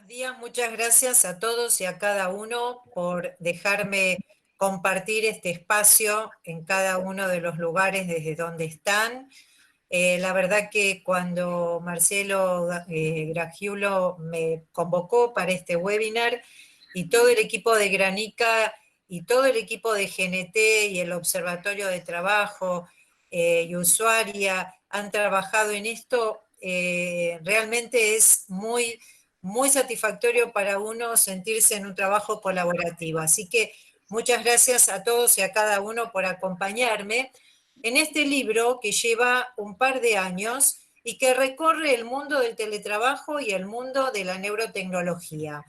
Buenos días, muchas gracias a todos y a cada uno por dejarme compartir este espacio en cada uno de los lugares desde donde están. La verdad que cuando Marcelo Gragiulo me convocó para este webinar y todo el equipo de Granica y todo el equipo de GNT y el Observatorio de Trabajo y Usuaria han trabajado en esto, realmente es muy satisfactorio para uno sentirse en un trabajo colaborativo. Así que muchas gracias a todos y a cada uno por acompañarme en este libro que lleva un par de años y que recorre el mundo del teletrabajo y el mundo de la neurotecnología.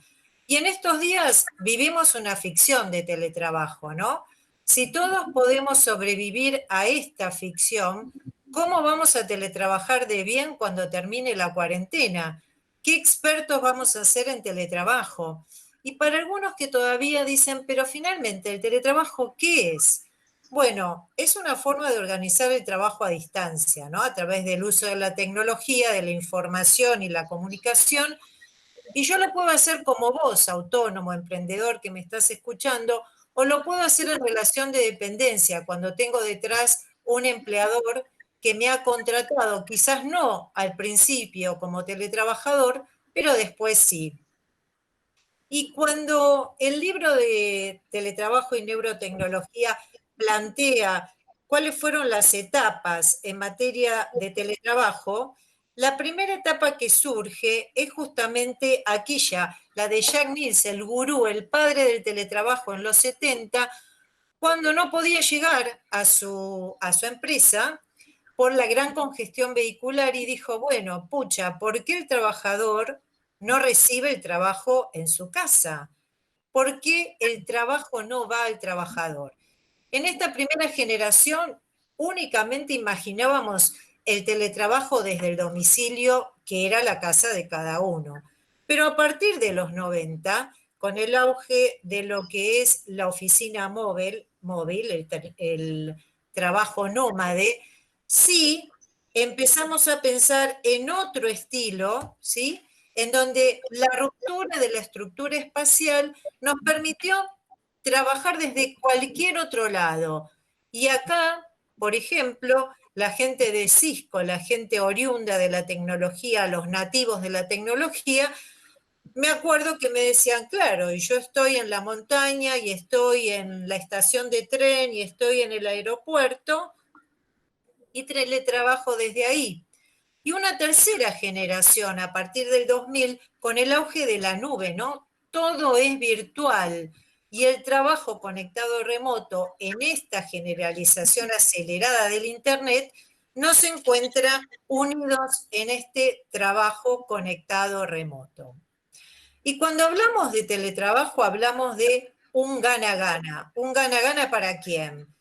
Y en estos días vivimos una ficción de teletrabajo, ¿no? Si todos podemos sobrevivir a esta ficción, ¿cómo vamos a teletrabajar de bien cuando termine la cuarentena? ¿Qué expertos vamos a ser en teletrabajo? Y para algunos que todavía dicen, pero finalmente, ¿el teletrabajo qué es? Bueno, es una forma de organizar el trabajo a distancia, ¿no? A través del uso de la tecnología, de la información y la comunicación. Y yo lo puedo hacer como vos, autónomo, emprendedor que me estás escuchando, o lo puedo hacer en relación de dependencia, cuando tengo detrás un empleador que me ha contratado, quizás no al principio como teletrabajador, pero después sí. Y cuando el libro de teletrabajo y neurotecnología plantea cuáles fueron las etapas en materia de teletrabajo, la primera etapa que surge es justamente aquella, la de Jack Nielsen, el gurú, el padre del teletrabajo en los 70, cuando no podía llegar a su empresa por la gran congestión vehicular y dijo, bueno, pucha, ¿por qué el trabajador no recibe el trabajo en su casa? ¿Por qué el trabajo no va al trabajador? En esta primera generación únicamente imaginábamos el teletrabajo desde el domicilio, que era la casa de cada uno. Pero a partir de los 90, con el auge de lo que es la oficina móvil el trabajo nómade, sí empezamos a pensar en otro estilo, ¿sí? En donde la ruptura de la estructura espacial nos permitió trabajar desde cualquier otro lado. Y acá, por ejemplo, la gente de Cisco, la gente oriunda de la tecnología, los nativos de la tecnología, me acuerdo que me decían, claro, y yo estoy en la montaña y estoy en la estación de tren y estoy en el aeropuerto y teletrabajo desde ahí. Y una tercera generación a partir del 2000 con el auge de la nube, ¿no? Todo es virtual y el trabajo conectado remoto en esta generalización acelerada del Internet no se encuentra unidos en este trabajo conectado remoto. Y cuando hablamos de teletrabajo hablamos de un gana-gana. ¿Un gana-gana para quién?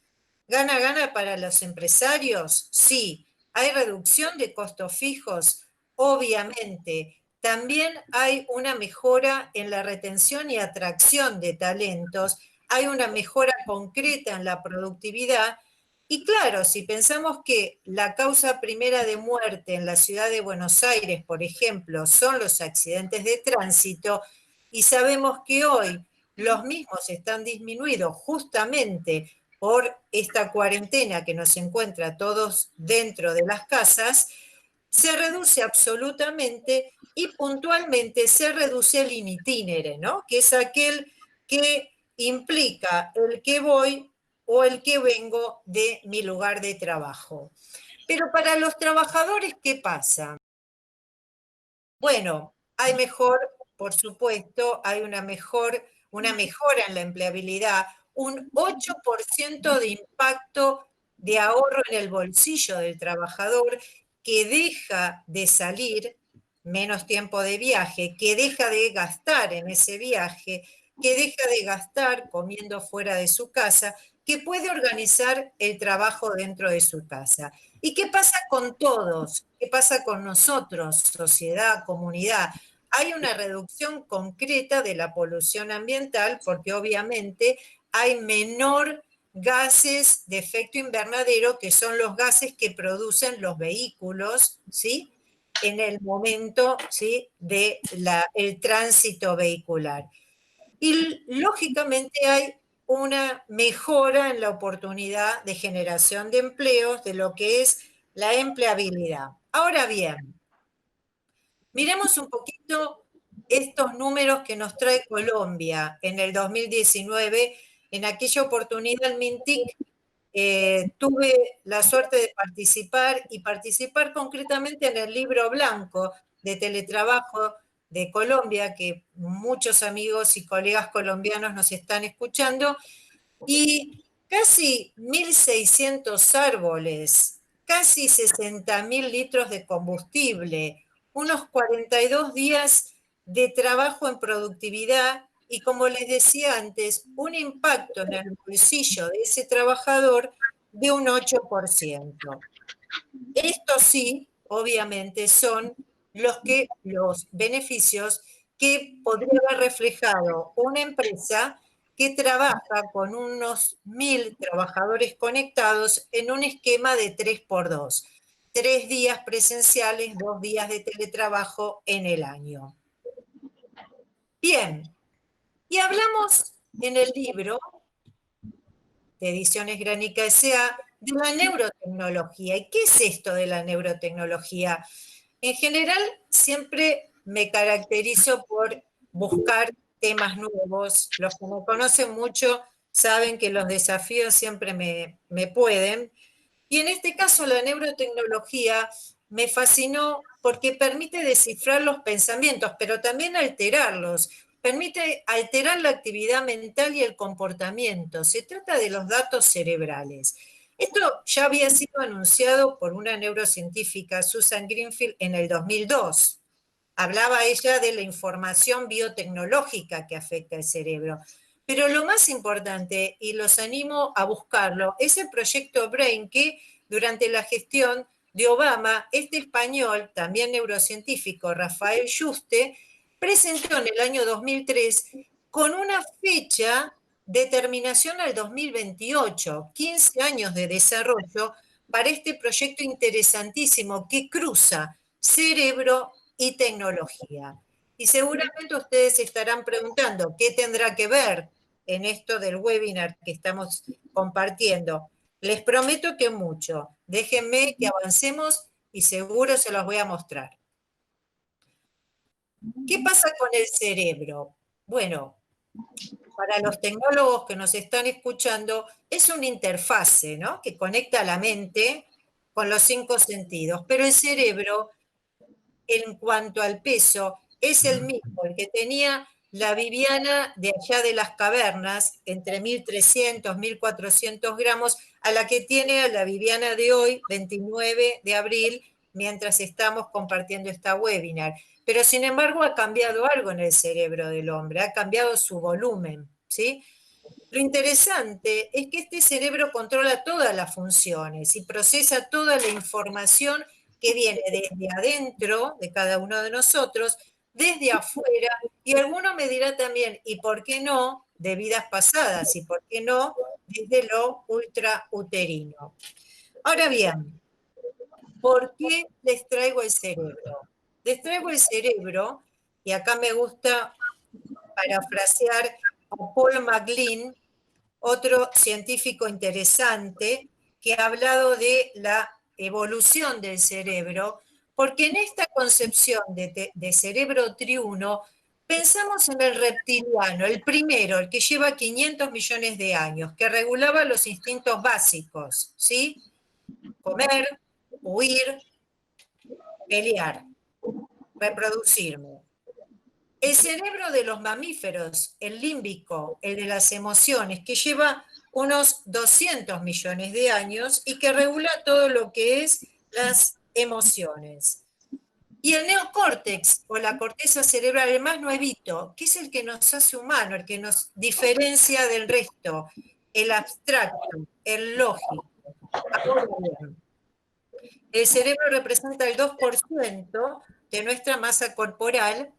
¿Gana-gana para los empresarios? Sí. ¿Hay reducción de costos fijos? Obviamente. También hay una mejora en la retención y atracción de talentos, hay una mejora concreta en la productividad. Y claro, si pensamos que la causa primera de muerte en la ciudad de Buenos Aires, por ejemplo, son los accidentes de tránsito, y sabemos que hoy los mismos están disminuidos justamente por esta cuarentena que nos encuentra todos dentro de las casas, se reduce absolutamente y puntualmente se reduce el in itinere, ¿no? Que es aquel que implica el que voy o el que vengo de mi lugar de trabajo. Pero para los trabajadores, ¿qué pasa? Bueno, hay mejor, por supuesto, hay una mejora en la empleabilidad, un 8% de impacto de ahorro en el bolsillo del trabajador que deja de salir, menos tiempo de viaje, que deja de gastar en ese viaje, que deja de gastar comiendo fuera de su casa, que puede organizar el trabajo dentro de su casa. ¿Y qué pasa con todos? ¿Qué pasa con nosotros, sociedad, comunidad? Hay una reducción concreta de la polución ambiental porque obviamente hay menor gases de efecto invernadero, que son los gases que producen los vehículos, ¿sí? en el momento, ¿sí?, del tránsito vehicular. Y lógicamente hay una mejora en la oportunidad de generación de empleos, de lo que es la empleabilidad. Ahora bien, miremos un poquito estos números que nos trae Colombia en el 2019. En aquella oportunidad el MINTIC tuve la suerte de participar concretamente en el libro blanco de teletrabajo de Colombia, que muchos amigos y colegas colombianos nos están escuchando, y casi 1.600 árboles, casi 60.000 litros de combustible, unos 42 días de trabajo en productividad y, como les decía antes, un impacto en el bolsillo de ese trabajador de un 8%. Estos sí, obviamente, son los beneficios que podría haber reflejado una empresa que trabaja con unos 1.000 trabajadores conectados en un esquema de 3x2. 3 días presenciales, 2 días de teletrabajo en el año. Bien, y hablamos en el libro de Ediciones Gránica S.A. de la neurotecnología. ¿Y qué es esto de la neurotecnología? En general, siempre me caracterizo por buscar temas nuevos. Los que me conocen mucho saben que los desafíos siempre me pueden. Y en este caso, la neurotecnología me fascinó porque permite descifrar los pensamientos, pero también alterarlos. Permite alterar la actividad mental y el comportamiento. Se trata de los datos cerebrales. Esto ya había sido anunciado por una neurocientífica, Susan Greenfield, en el 2002. Hablaba ella de la información biotecnológica que afecta al cerebro. Pero lo más importante, y los animo a buscarlo, es el proyecto BRAIN, que durante la gestión de Obama, este español, también neurocientífico, Rafael Yuste, presentó en el año 2003 con una fecha de terminación al 2028, 15 años de desarrollo para este proyecto interesantísimo que cruza cerebro y tecnología. Y seguramente ustedes estarán preguntando qué tendrá que ver en esto del webinar que estamos compartiendo. Les prometo que mucho. Déjenme que avancemos y seguro se los voy a mostrar. ¿Qué pasa con el cerebro? Bueno, para los tecnólogos que nos están escuchando, es una interfase, ¿no?, que conecta la mente con los 5 sentidos, pero el cerebro, en cuanto al peso, es el mismo, el que tenía la Viviana de allá de las cavernas, entre 1.300, 1.400 gramos, a la que tiene la Viviana de hoy, 29 de abril, mientras estamos compartiendo esta webinar. Pero sin embargo ha cambiado algo en el cerebro del hombre, ha cambiado su volumen, ¿sí? Lo interesante es que este cerebro controla todas las funciones y procesa toda la información que viene desde adentro de cada uno de nosotros, desde afuera, y alguno me dirá también, ¿y por qué no de vidas pasadas? ¿Y por qué no desde lo ultrauterino? Ahora bien, ¿por qué les traigo el cerebro? Les traigo el cerebro, y acá me gusta parafrasear a Paul MacLean, otro científico interesante, que ha hablado de la evolución del cerebro, porque en esta concepción de cerebro triuno, pensamos en el reptiliano, el primero, el que lleva 500 millones de años, que regulaba los instintos básicos, ¿sí? Comer, huir, pelear, reproducirme. El cerebro de los mamíferos, el límbico, el de las emociones, que lleva unos 200 millones de años y que regula todo lo que es las emociones. Y el neocórtex, o la corteza cerebral, el más nuevito, que es el que nos hace humano, el que nos diferencia del resto, el abstracto, el lógico. Ahora bien, el cerebro representa el 2% de nuestra masa corporal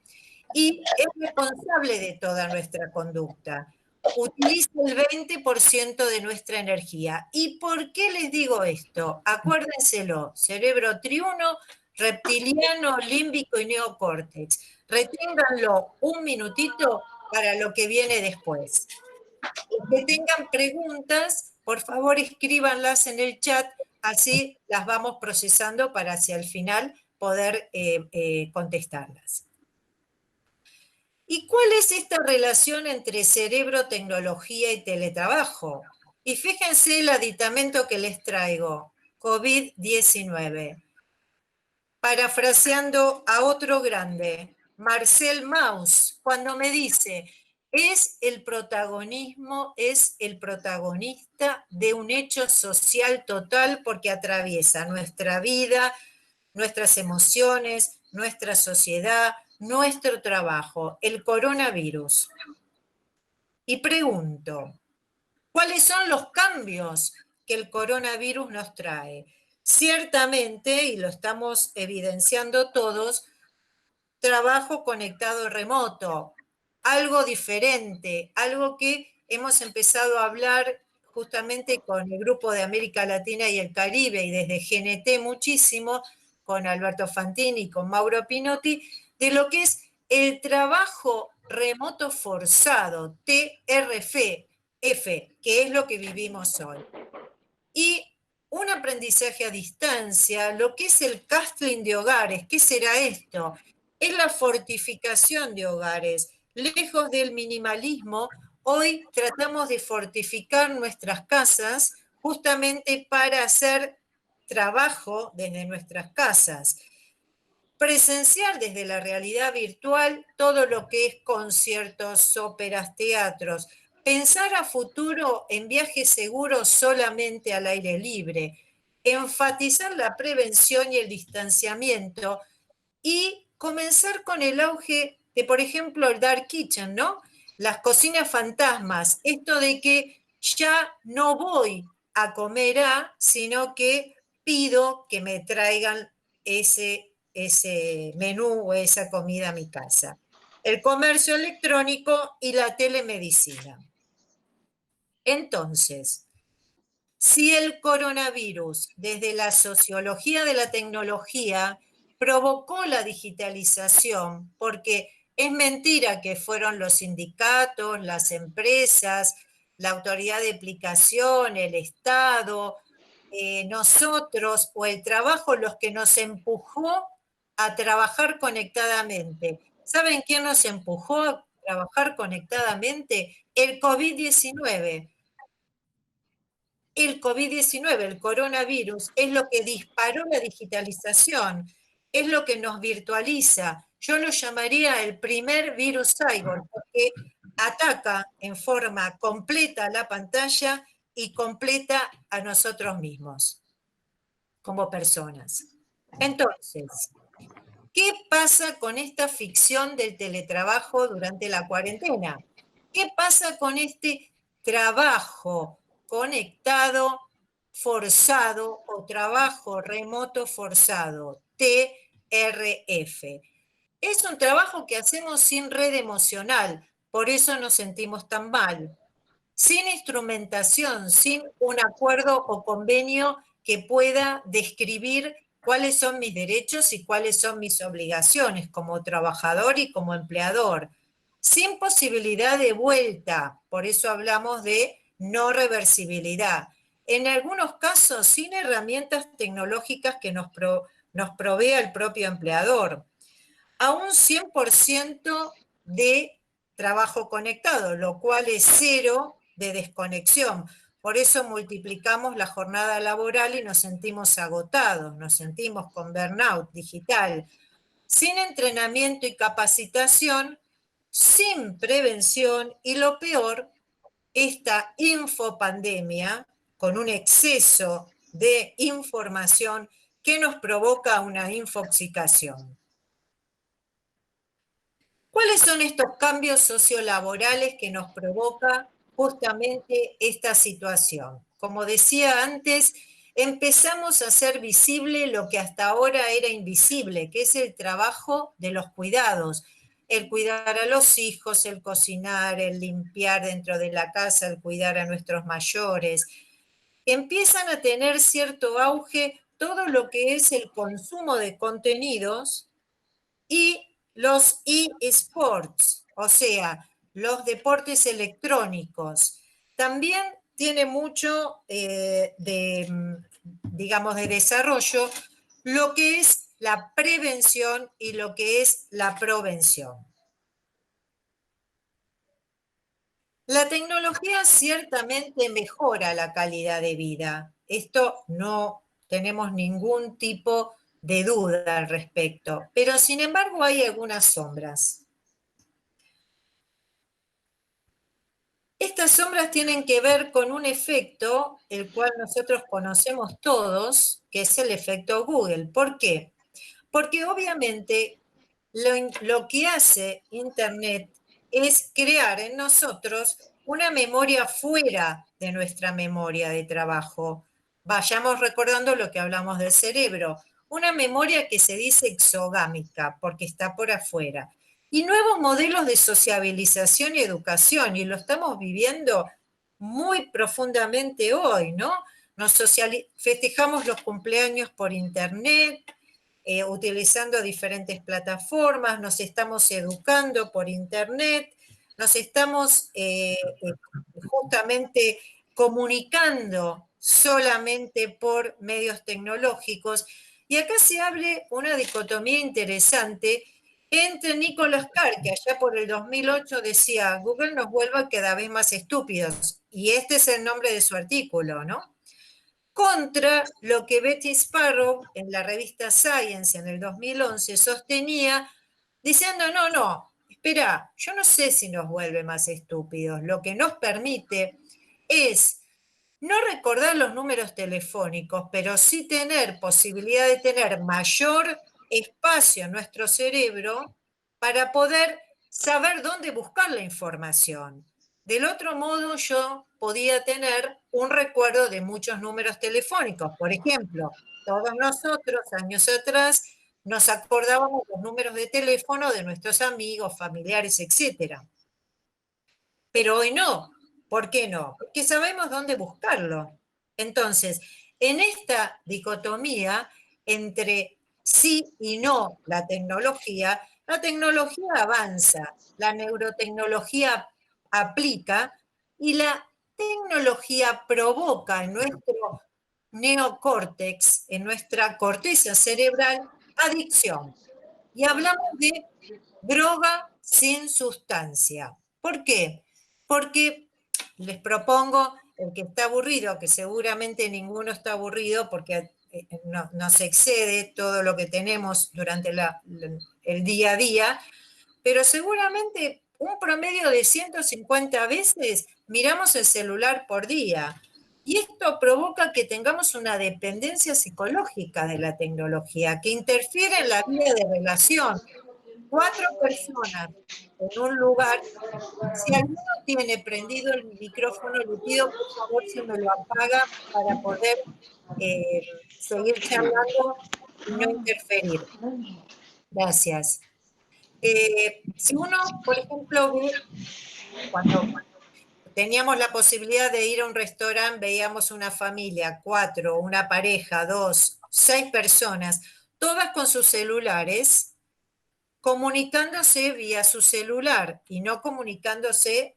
y es responsable de toda nuestra conducta. Utiliza el 20% de nuestra energía. ¿Y por qué les digo esto? Acuérdenselo, cerebro triuno, reptiliano, límbico y neocórtex. Reténganlo un minutito para lo que viene después. Los que tengan preguntas, por favor escríbanlas en el chat, así las vamos procesando para hacia el final poder contestarlas. ¿Y cuál es esta relación entre cerebro, tecnología y teletrabajo? Y fíjense el aditamento que les traigo, COVID-19. Parafraseando a otro grande, Marcel Mauss, cuando me dice, es el protagonista de un hecho social total porque atraviesa nuestra vida, nuestras emociones, nuestra sociedad, nuestro trabajo, el coronavirus. Y pregunto, ¿cuáles son los cambios que el coronavirus nos trae? Ciertamente, y lo estamos evidenciando todos, trabajo conectado remoto, algo diferente, algo que hemos empezado a hablar justamente con el grupo de América Latina y el Caribe y desde GNT muchísimo, con Alberto Fantini y con Mauro Pinotti, de lo que es el trabajo remoto forzado, TRF, que es lo que vivimos hoy. Y un aprendizaje a distancia, lo que es el castling de hogares. ¿Qué será esto? Es la fortificación de hogares. Lejos del minimalismo, hoy tratamos de fortificar nuestras casas justamente para hacer trabajo desde nuestras casas. Presenciar desde la realidad virtual todo lo que es conciertos, óperas, teatros. Pensar a futuro en viajes seguros solamente al aire libre. Enfatizar la prevención y el distanciamiento. Y comenzar con el auge de, por ejemplo, el dark kitchen, ¿no? Las cocinas fantasmas. Esto de que ya no voy a comer sino que pido que me traigan ese menú o esa comida a mi casa. El comercio electrónico y la telemedicina. Entonces, si el coronavirus, desde la sociología de la tecnología, provocó la digitalización, porque es mentira que fueron los sindicatos, las empresas, la autoridad de aplicación, el Estado, nosotros o el trabajo los que nos empujó a trabajar conectadamente. ¿Saben quién nos empujó a trabajar conectadamente? El COVID-19. El COVID-19, el coronavirus, es lo que disparó la digitalización, es lo que nos virtualiza. Yo lo llamaría el primer virus cyborg, porque ataca en forma completa la pantalla y completa a nosotros mismos como personas. Entonces, ¿qué pasa con esta ficción del teletrabajo durante la cuarentena? ¿Qué pasa con este trabajo conectado forzado o trabajo remoto forzado, TRF? Es un trabajo que hacemos sin red emocional, por eso nos sentimos tan mal. Sin instrumentación, sin un acuerdo o convenio que pueda describir cuáles son mis derechos y cuáles son mis obligaciones como trabajador y como empleador. Sin posibilidad de vuelta, por eso hablamos de no reversibilidad. En algunos casos, sin herramientas tecnológicas que nos provea el propio empleador. A un 100% de trabajo conectado, lo cual es cero de desconexión. Por eso multiplicamos la jornada laboral y nos sentimos agotados, nos sentimos con burnout digital. Sin entrenamiento y capacitación, sin prevención y lo peor, esta infopandemia con un exceso de información que nos provoca una infoxicación. ¿Cuáles son estos cambios sociolaborales que nos provoca justamente esta situación? Como decía antes, empezamos a hacer visible lo que hasta ahora era invisible, que es el trabajo de los cuidados, el cuidar a los hijos, el cocinar, el limpiar dentro de la casa, el cuidar a nuestros mayores. Empiezan a tener cierto auge todo lo que es el consumo de contenidos y los eSports, o sea, los deportes electrónicos. También tiene mucho digamos, de desarrollo lo que es la prevención y lo que es la provención. La tecnología ciertamente mejora la calidad de vida. Esto no tenemos ningún tipo de duda al respecto, pero sin embargo hay algunas sombras. Estas sombras tienen que ver con un efecto, el cual nosotros conocemos todos, que es el efecto Google. ¿Por qué? Porque obviamente lo que hace Internet es crear en nosotros una memoria fuera de nuestra memoria de trabajo. Vayamos recordando lo que hablamos del cerebro. Una memoria que se dice exogámica, porque está por afuera. Y nuevos modelos de sociabilización y educación, y lo estamos viviendo muy profundamente hoy, ¿no? Festejamos los cumpleaños por Internet, utilizando diferentes plataformas, nos estamos educando por Internet, nos estamos justamente comunicando solamente por medios tecnológicos. Y acá se abre una dicotomía interesante entre Nicholas Carr, que allá por el 2008 decía, Google nos vuelve cada vez más estúpidos, y este es el nombre de su artículo, ¿no? Contra lo que Betty Sparrow en la revista Science en el 2011 sostenía, diciendo, no, no, espera, yo no sé si nos vuelve más estúpidos, lo que nos permite es no recordar los números telefónicos, pero sí tener posibilidad de tener mayor espacio en nuestro cerebro para poder saber dónde buscar la información. Del otro modo, yo podía tener un recuerdo de muchos números telefónicos. Por ejemplo, todos nosotros, años atrás, nos acordábamos los números de teléfono de nuestros amigos, familiares, etc. Pero hoy no. ¿Por qué no? Porque sabemos dónde buscarlo. Entonces, en esta dicotomía entre sí y no la tecnología avanza, la neurotecnología aplica y la tecnología provoca en nuestro neocórtex, en nuestra corteza cerebral, adicción. Y hablamos de droga sin sustancia. ¿Por qué? Porque les propongo, el que está aburrido, que seguramente ninguno está aburrido porque no se excede todo lo que tenemos durante el día a día, pero seguramente un promedio de 150 veces miramos el celular por día. Y esto provoca que tengamos una dependencia psicológica de la tecnología, que interfiere en la vida de relación. 4 personas en un lugar, si alguno tiene prendido el micrófono, le pido por favor si me lo apaga para poder seguir charlando y no interferir. Gracias. Si uno, por ejemplo, ve, cuando teníamos la posibilidad de ir a un restaurante, veíamos una familia, 4, una pareja, 2, 6 personas, todas con sus celulares, comunicándose vía su celular y no comunicándose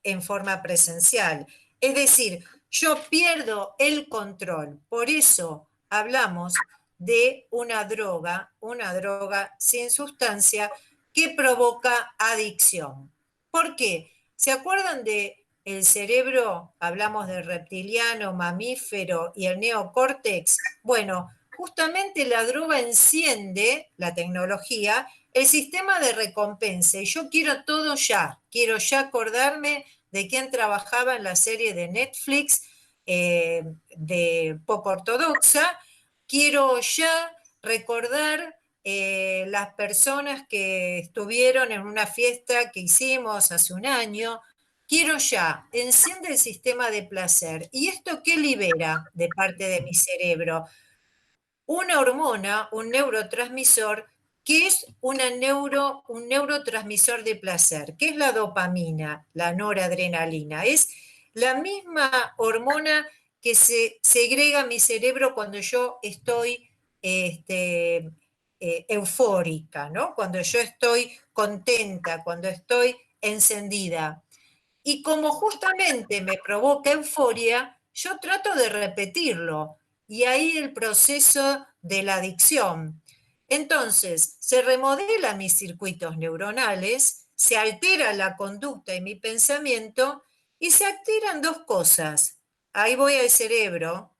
en forma presencial. Es decir, yo pierdo el control. Por eso hablamos de una droga sin sustancia que provoca adicción. ¿Por qué? ¿Se acuerdan de el cerebro? Hablamos del reptiliano, mamífero y el neocórtex. Bueno, justamente la droga enciende, la tecnología, el sistema de recompensa. Y yo quiero ya acordarme de quién trabajaba en la serie de Netflix de poco ortodoxa, quiero ya recordar las personas que estuvieron en una fiesta que hicimos hace un año, quiero ya, enciende el sistema de placer. ¿Y esto qué libera de parte de mi cerebro? Una hormona, un neurotransmisor, que es un neurotransmisor de placer, que es la dopamina, la noradrenalina. Es la misma hormona que se segrega mi cerebro cuando yo estoy eufórica, ¿no? Cuando yo estoy contenta, cuando estoy encendida. Y como justamente me provoca euforia, yo trato de repetirlo. Y ahí el proceso de la adicción. Entonces, se remodelan mis circuitos neuronales, se altera la conducta y mi pensamiento, y se alteran dos cosas. Ahí voy al cerebro.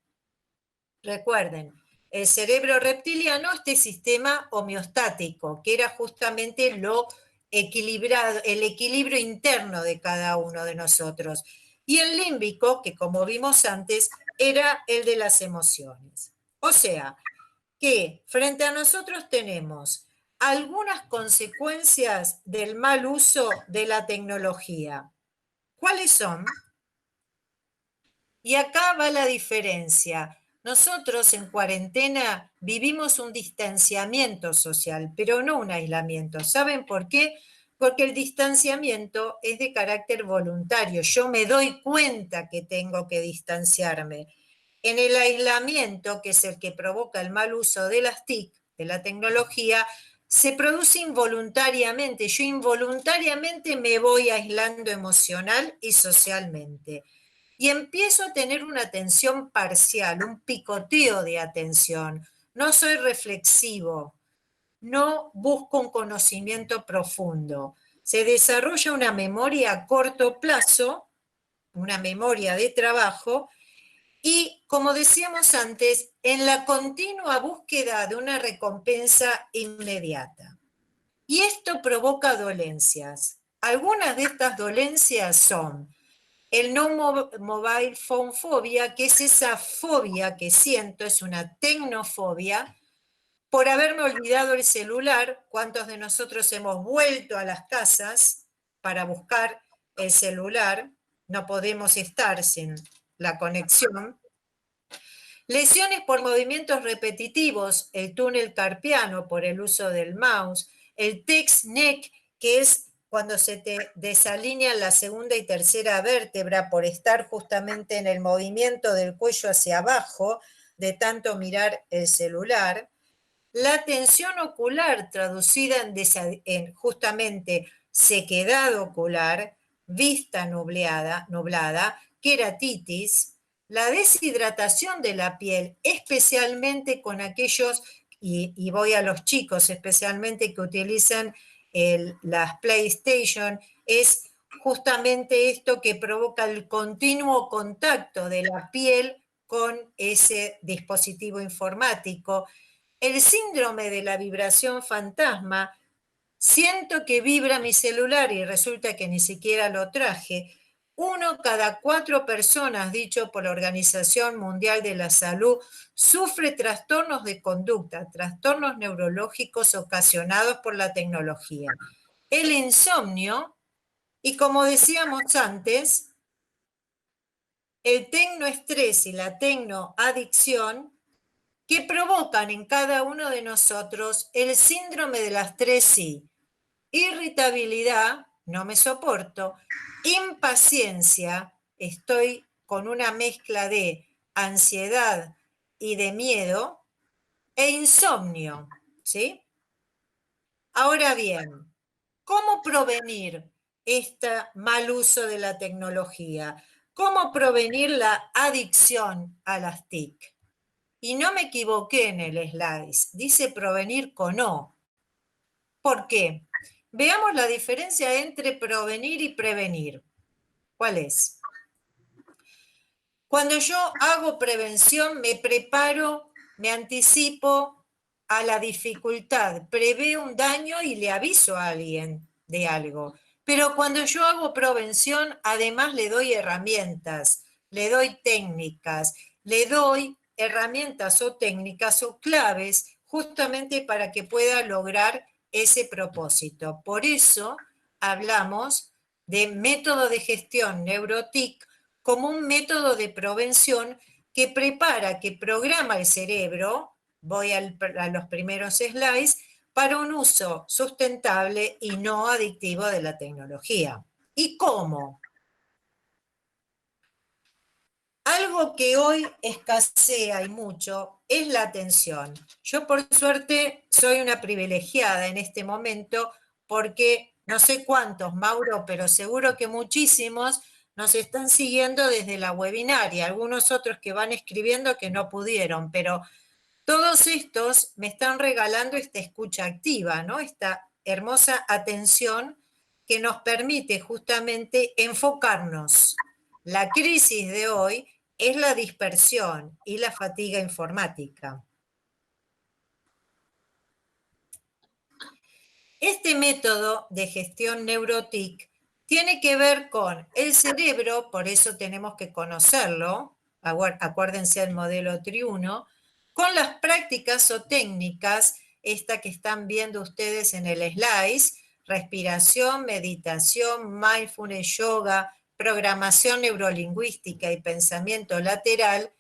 Recuerden, el cerebro reptiliano, este sistema homeostático, que era justamente lo equilibrado, el equilibrio interno de cada uno de nosotros. Y el límbico, que como vimos antes, era el de las emociones. O sea, que frente a nosotros tenemos algunas consecuencias del mal uso de la tecnología. ¿Cuáles son? Y acá va la diferencia. Nosotros en cuarentena vivimos un distanciamiento social, pero no un aislamiento. ¿Saben por qué? Porque el distanciamiento es de carácter voluntario. Yo me doy cuenta que tengo que distanciarme. En el aislamiento, que es el que provoca el mal uso de las TIC, de la tecnología, se produce involuntariamente. Yo involuntariamente me voy aislando emocional y socialmente. Y empiezo a tener una atención parcial, un picoteo de atención. No soy reflexivo, no busco un conocimiento profundo. Se desarrolla una memoria a corto plazo, una memoria de trabajo, y como decíamos antes, en la continua búsqueda de una recompensa inmediata. Y esto provoca dolencias. Algunas de estas dolencias son el no mobile phone fobia, que es esa fobia que siento, es una tecnofobia, por haberme olvidado el celular. ¿Cuántos de nosotros hemos vuelto a las casas para buscar el celular? No podemos estar sin la conexión. Lesiones por movimientos repetitivos, el túnel carpiano por el uso del mouse, el text neck, que es cuando se te desalinean la segunda y tercera vértebra por estar justamente en el movimiento del cuello hacia abajo, de tanto mirar el celular. La tensión ocular, traducida en justamente sequedad ocular, vista nublada, queratitis, la deshidratación de la piel, especialmente con aquellos, y voy a los chicos especialmente que utilizan las PlayStation, es justamente esto que provoca el continuo contacto de la piel con ese dispositivo informático. El síndrome de la vibración fantasma, siento que vibra mi celular y resulta que ni siquiera lo traje. 1 cada 4 personas, dicho por la Organización Mundial de la Salud, sufre trastornos de conducta, trastornos neurológicos ocasionados por la tecnología. El insomnio, y como decíamos antes, el tecnoestrés y la tecnoadicción, que provocan en cada uno de nosotros el síndrome de las 3 I: irritabilidad, no me soporto; impaciencia, estoy con una mezcla de ansiedad y de miedo; e insomnio, ¿sí? Ahora bien, ¿cómo prevenir este mal uso de la tecnología? ¿Cómo prevenir la adicción a las TIC? Y no me equivoqué en el slide, dice prevenir con O. ¿Por qué? Veamos la diferencia entre prevenir y prevenir. ¿Cuál es? Cuando yo hago prevención, me preparo, me anticipo a la dificultad, preveo un daño y le aviso a alguien de algo. Pero cuando yo hago prevención, además le doy herramientas, le doy técnicas, le doy herramientas o técnicas o claves justamente para que pueda lograr ese propósito. Por eso hablamos de método de gestión NeuroTIC como un método de prevención que prepara, que programa el cerebro, voy a los primeros slides, para un uso sustentable y no adictivo de la tecnología. ¿Y cómo? Algo que hoy escasea y mucho es la atención. Yo por suerte soy una privilegiada en este momento porque no sé cuántos, Mauro, pero seguro que muchísimos nos están siguiendo desde la webinaria, algunos otros que van escribiendo que no pudieron, pero todos estos me están regalando esta escucha activa, ¿no? Esta hermosa atención que nos permite justamente enfocarnos. La crisis de hoy es la dispersión y la fatiga informática. Este método de gestión neurotic tiene que ver con el cerebro, por eso tenemos que conocerlo, acuérdense del modelo triuno, con las prácticas o técnicas, esta que están viendo ustedes en el slide, respiración, meditación, mindfulness, yoga, programación neurolingüística y pensamiento lateral,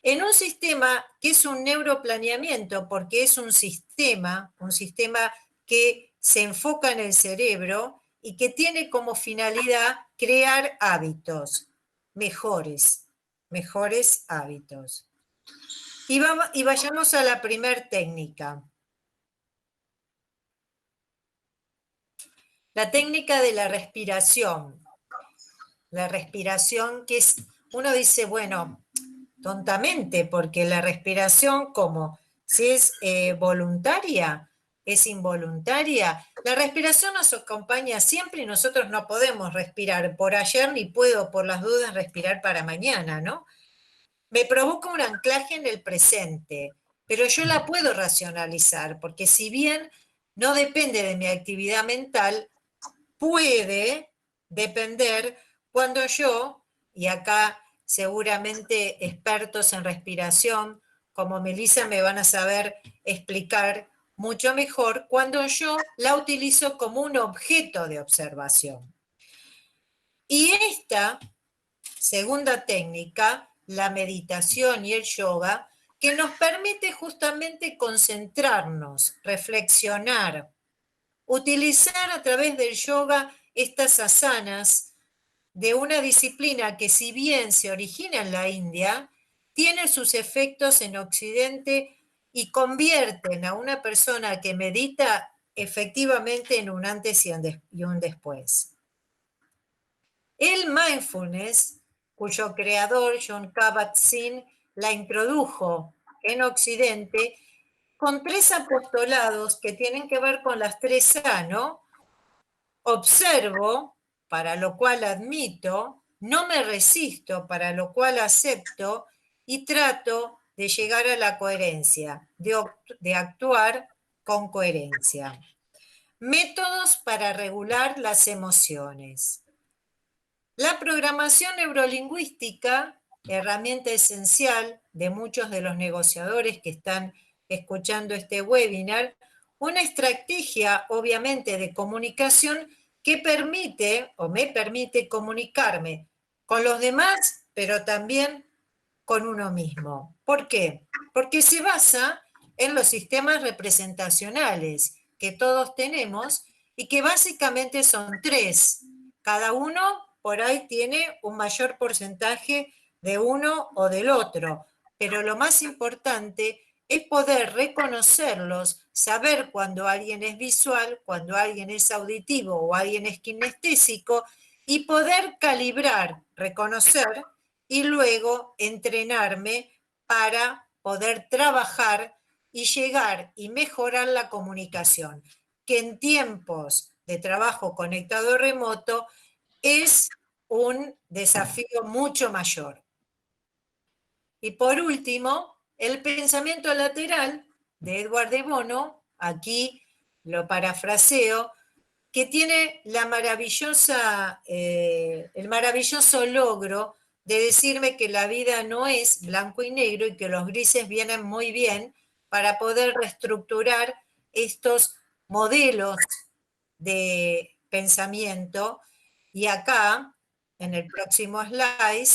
en un sistema que es un neuroplaneamiento, porque es un sistema que se enfoca en el cerebro y que tiene como finalidad crear hábitos mejores hábitos. Y vayamos a la primer técnica. La técnica de la respiración. La respiración que es, uno dice, bueno, tontamente, porque la respiración, como si es voluntaria, es involuntaria. La respiración nos acompaña siempre y nosotros no podemos respirar por ayer ni puedo por las dudas respirar para mañana, ¿no? Me provoca un anclaje en el presente, pero yo la puedo racionalizar, porque si bien no depende de mi actividad mental, puede depender cuando yo, y acá seguramente expertos en respiración como Melissa me van a saber explicar mucho mejor, cuando yo la utilizo como un objeto de observación. Y esta segunda técnica, la meditación y el yoga, que nos permite justamente concentrarnos, reflexionar, utilizar a través del yoga estas asanas de una disciplina que si bien se origina en la India, tiene sus efectos en Occidente y convierten a una persona que medita efectivamente en un antes y un después. El mindfulness, cuyo creador John Kabat-Zinn la introdujo en Occidente, con 3 apostolados que tienen que ver con las 3 A, ¿no? Observo, para lo cual admito, no me resisto, para lo cual acepto, y trato de llegar a la coherencia, de actuar con coherencia. Métodos para regular las emociones. La programación neurolingüística, herramienta esencial de muchos de los negociadores que están escuchando este webinar, una estrategia obviamente de comunicación que permite o me permite comunicarme con los demás, pero también con uno mismo. ¿Por qué? Porque se basa en los sistemas representacionales que todos tenemos y que básicamente son 3. Cada uno por ahí tiene un mayor porcentaje de uno o del otro, pero lo más importante es poder reconocerlos, saber cuando alguien es visual, cuando alguien es auditivo o alguien es kinestésico, y poder calibrar, reconocer y luego entrenarme para poder trabajar y llegar y mejorar la comunicación, que en tiempos de trabajo conectado remoto es un desafío mucho mayor. Y por último, el pensamiento lateral de Edward de Bono, aquí lo parafraseo, que tiene el maravilloso logro de decirme que la vida no es blanco y negro y que los grises vienen muy bien para poder reestructurar estos modelos de pensamiento. Y acá, en el próximo slide,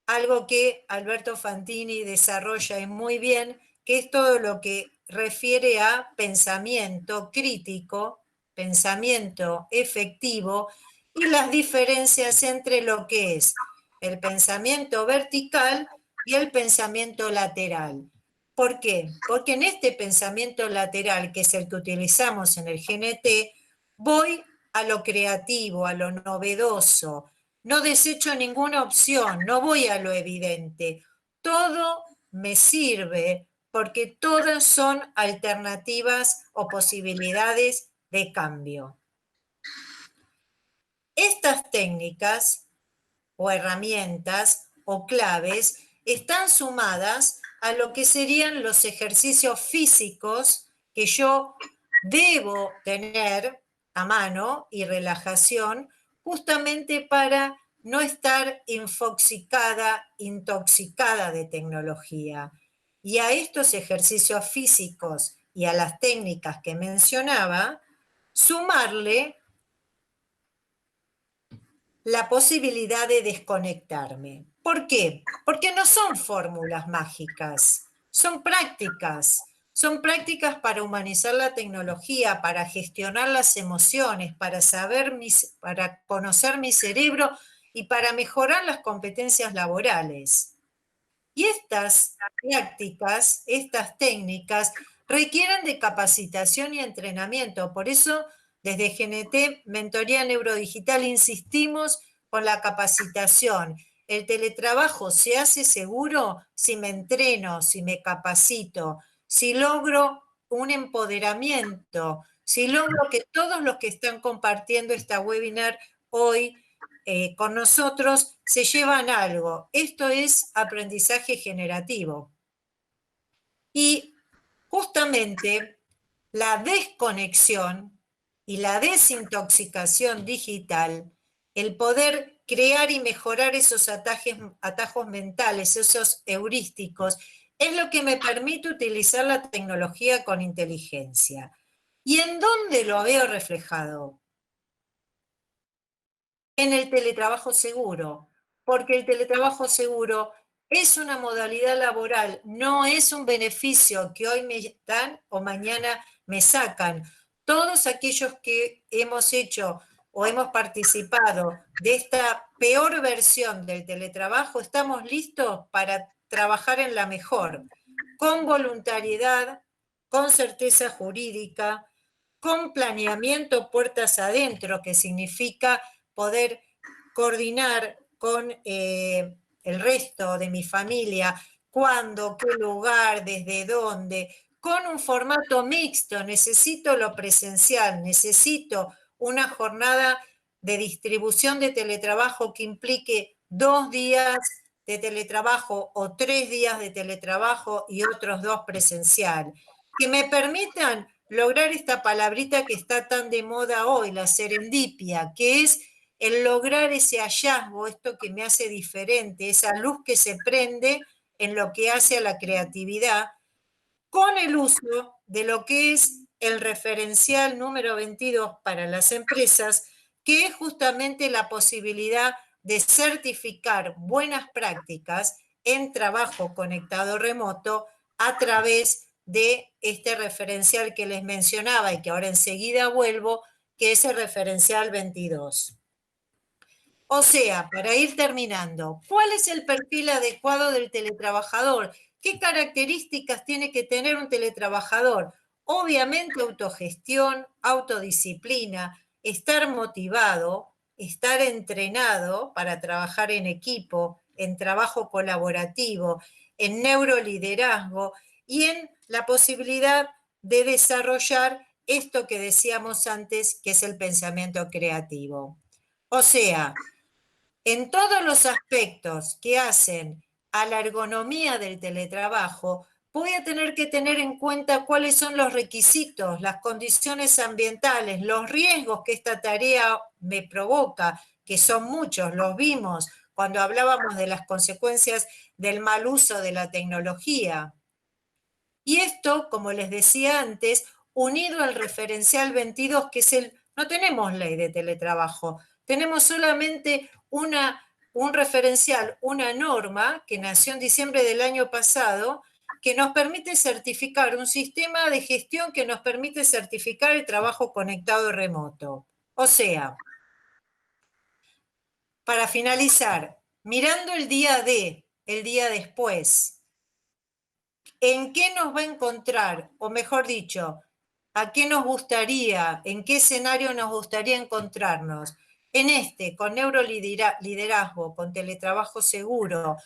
algo que Alberto Fantini desarrolla muy bien, que es todo lo que refiere a pensamiento crítico, pensamiento efectivo y las diferencias entre lo que es el pensamiento vertical y el pensamiento lateral. ¿Por qué? Porque en este pensamiento lateral, que es el que utilizamos en el GNT, voy a lo creativo, a lo novedoso, no desecho ninguna opción, no voy a lo evidente. Todo me sirve porque todas son alternativas o posibilidades de cambio. Estas técnicas o herramientas o claves están sumadas a lo que serían los ejercicios físicos que yo debo tener a mano y relajación justamente para no estar intoxicada de tecnología. Y a estos ejercicios físicos y a las técnicas que mencionaba, sumarle la posibilidad de desconectarme. ¿Por qué? Porque no son fórmulas mágicas, son prácticas. Son prácticas para humanizar la tecnología, para gestionar las emociones, para conocer mi cerebro y para mejorar las competencias laborales. Y estas prácticas, estas técnicas, requieren de capacitación y entrenamiento. Por eso, desde GNT, Mentoría Neurodigital, insistimos con la capacitación. El teletrabajo se hace seguro si me entreno, si me capacito, si logro un empoderamiento, si logro que todos los que están compartiendo esta webinar hoy con nosotros se llevan algo. Esto es aprendizaje generativo. Y justamente la desconexión y la desintoxicación digital, el poder crear y mejorar esos atajos mentales, esos heurísticos, es lo que me permite utilizar la tecnología con inteligencia. ¿Y en dónde lo veo reflejado? En el teletrabajo seguro, porque el teletrabajo seguro es una modalidad laboral, no es un beneficio que hoy me dan o mañana me sacan. Todos aquellos que hemos hecho o hemos participado de esta peor versión del teletrabajo, estamos listos para trabajar en la mejor, con voluntariedad, con certeza jurídica, con planeamiento puertas adentro, que significa poder coordinar con el resto de mi familia cuándo, qué lugar, desde dónde, con un formato mixto. Necesito lo presencial, necesito una jornada de distribución de teletrabajo que implique 2 días de teletrabajo o 3 días de teletrabajo y otros 2 presencial, que me permitan lograr esta palabrita que está tan de moda hoy, la serendipia, que es el lograr ese hallazgo, esto que me hace diferente, esa luz que se prende en lo que hace a la creatividad, con el uso de lo que es el referencial número 22 para las empresas, que es justamente la posibilidad de certificar buenas prácticas en trabajo conectado remoto a través de este referencial que les mencionaba y que ahora enseguida vuelvo, que es el referencial 22. O sea, para ir terminando, ¿cuál es el perfil adecuado del teletrabajador? ¿Qué características tiene que tener un teletrabajador? Obviamente autogestión, autodisciplina, estar motivado, estar entrenado para trabajar en equipo, en trabajo colaborativo, en neuroliderazgo y en la posibilidad de desarrollar esto que decíamos antes, que es el pensamiento creativo. O sea, en todos los aspectos que hacen a la ergonomía del teletrabajo, voy a tener que tener en cuenta cuáles son los requisitos, las condiciones ambientales, los riesgos que esta tarea me provoca, que son muchos, los vimos cuando hablábamos de las consecuencias del mal uso de la tecnología. Y esto, como les decía antes, unido al referencial 22, que es no tenemos ley de teletrabajo, tenemos solamente un referencial, una norma que nació en diciembre del año pasado, que nos permite certificar un sistema de gestión que nos permite certificar el trabajo conectado remoto. O sea, para finalizar, mirando el el día después, ¿en qué nos va a encontrar? O mejor dicho, ¿a qué nos gustaría, en qué escenario nos gustaría encontrarnos? En con neuroliderazgo, con teletrabajo seguro,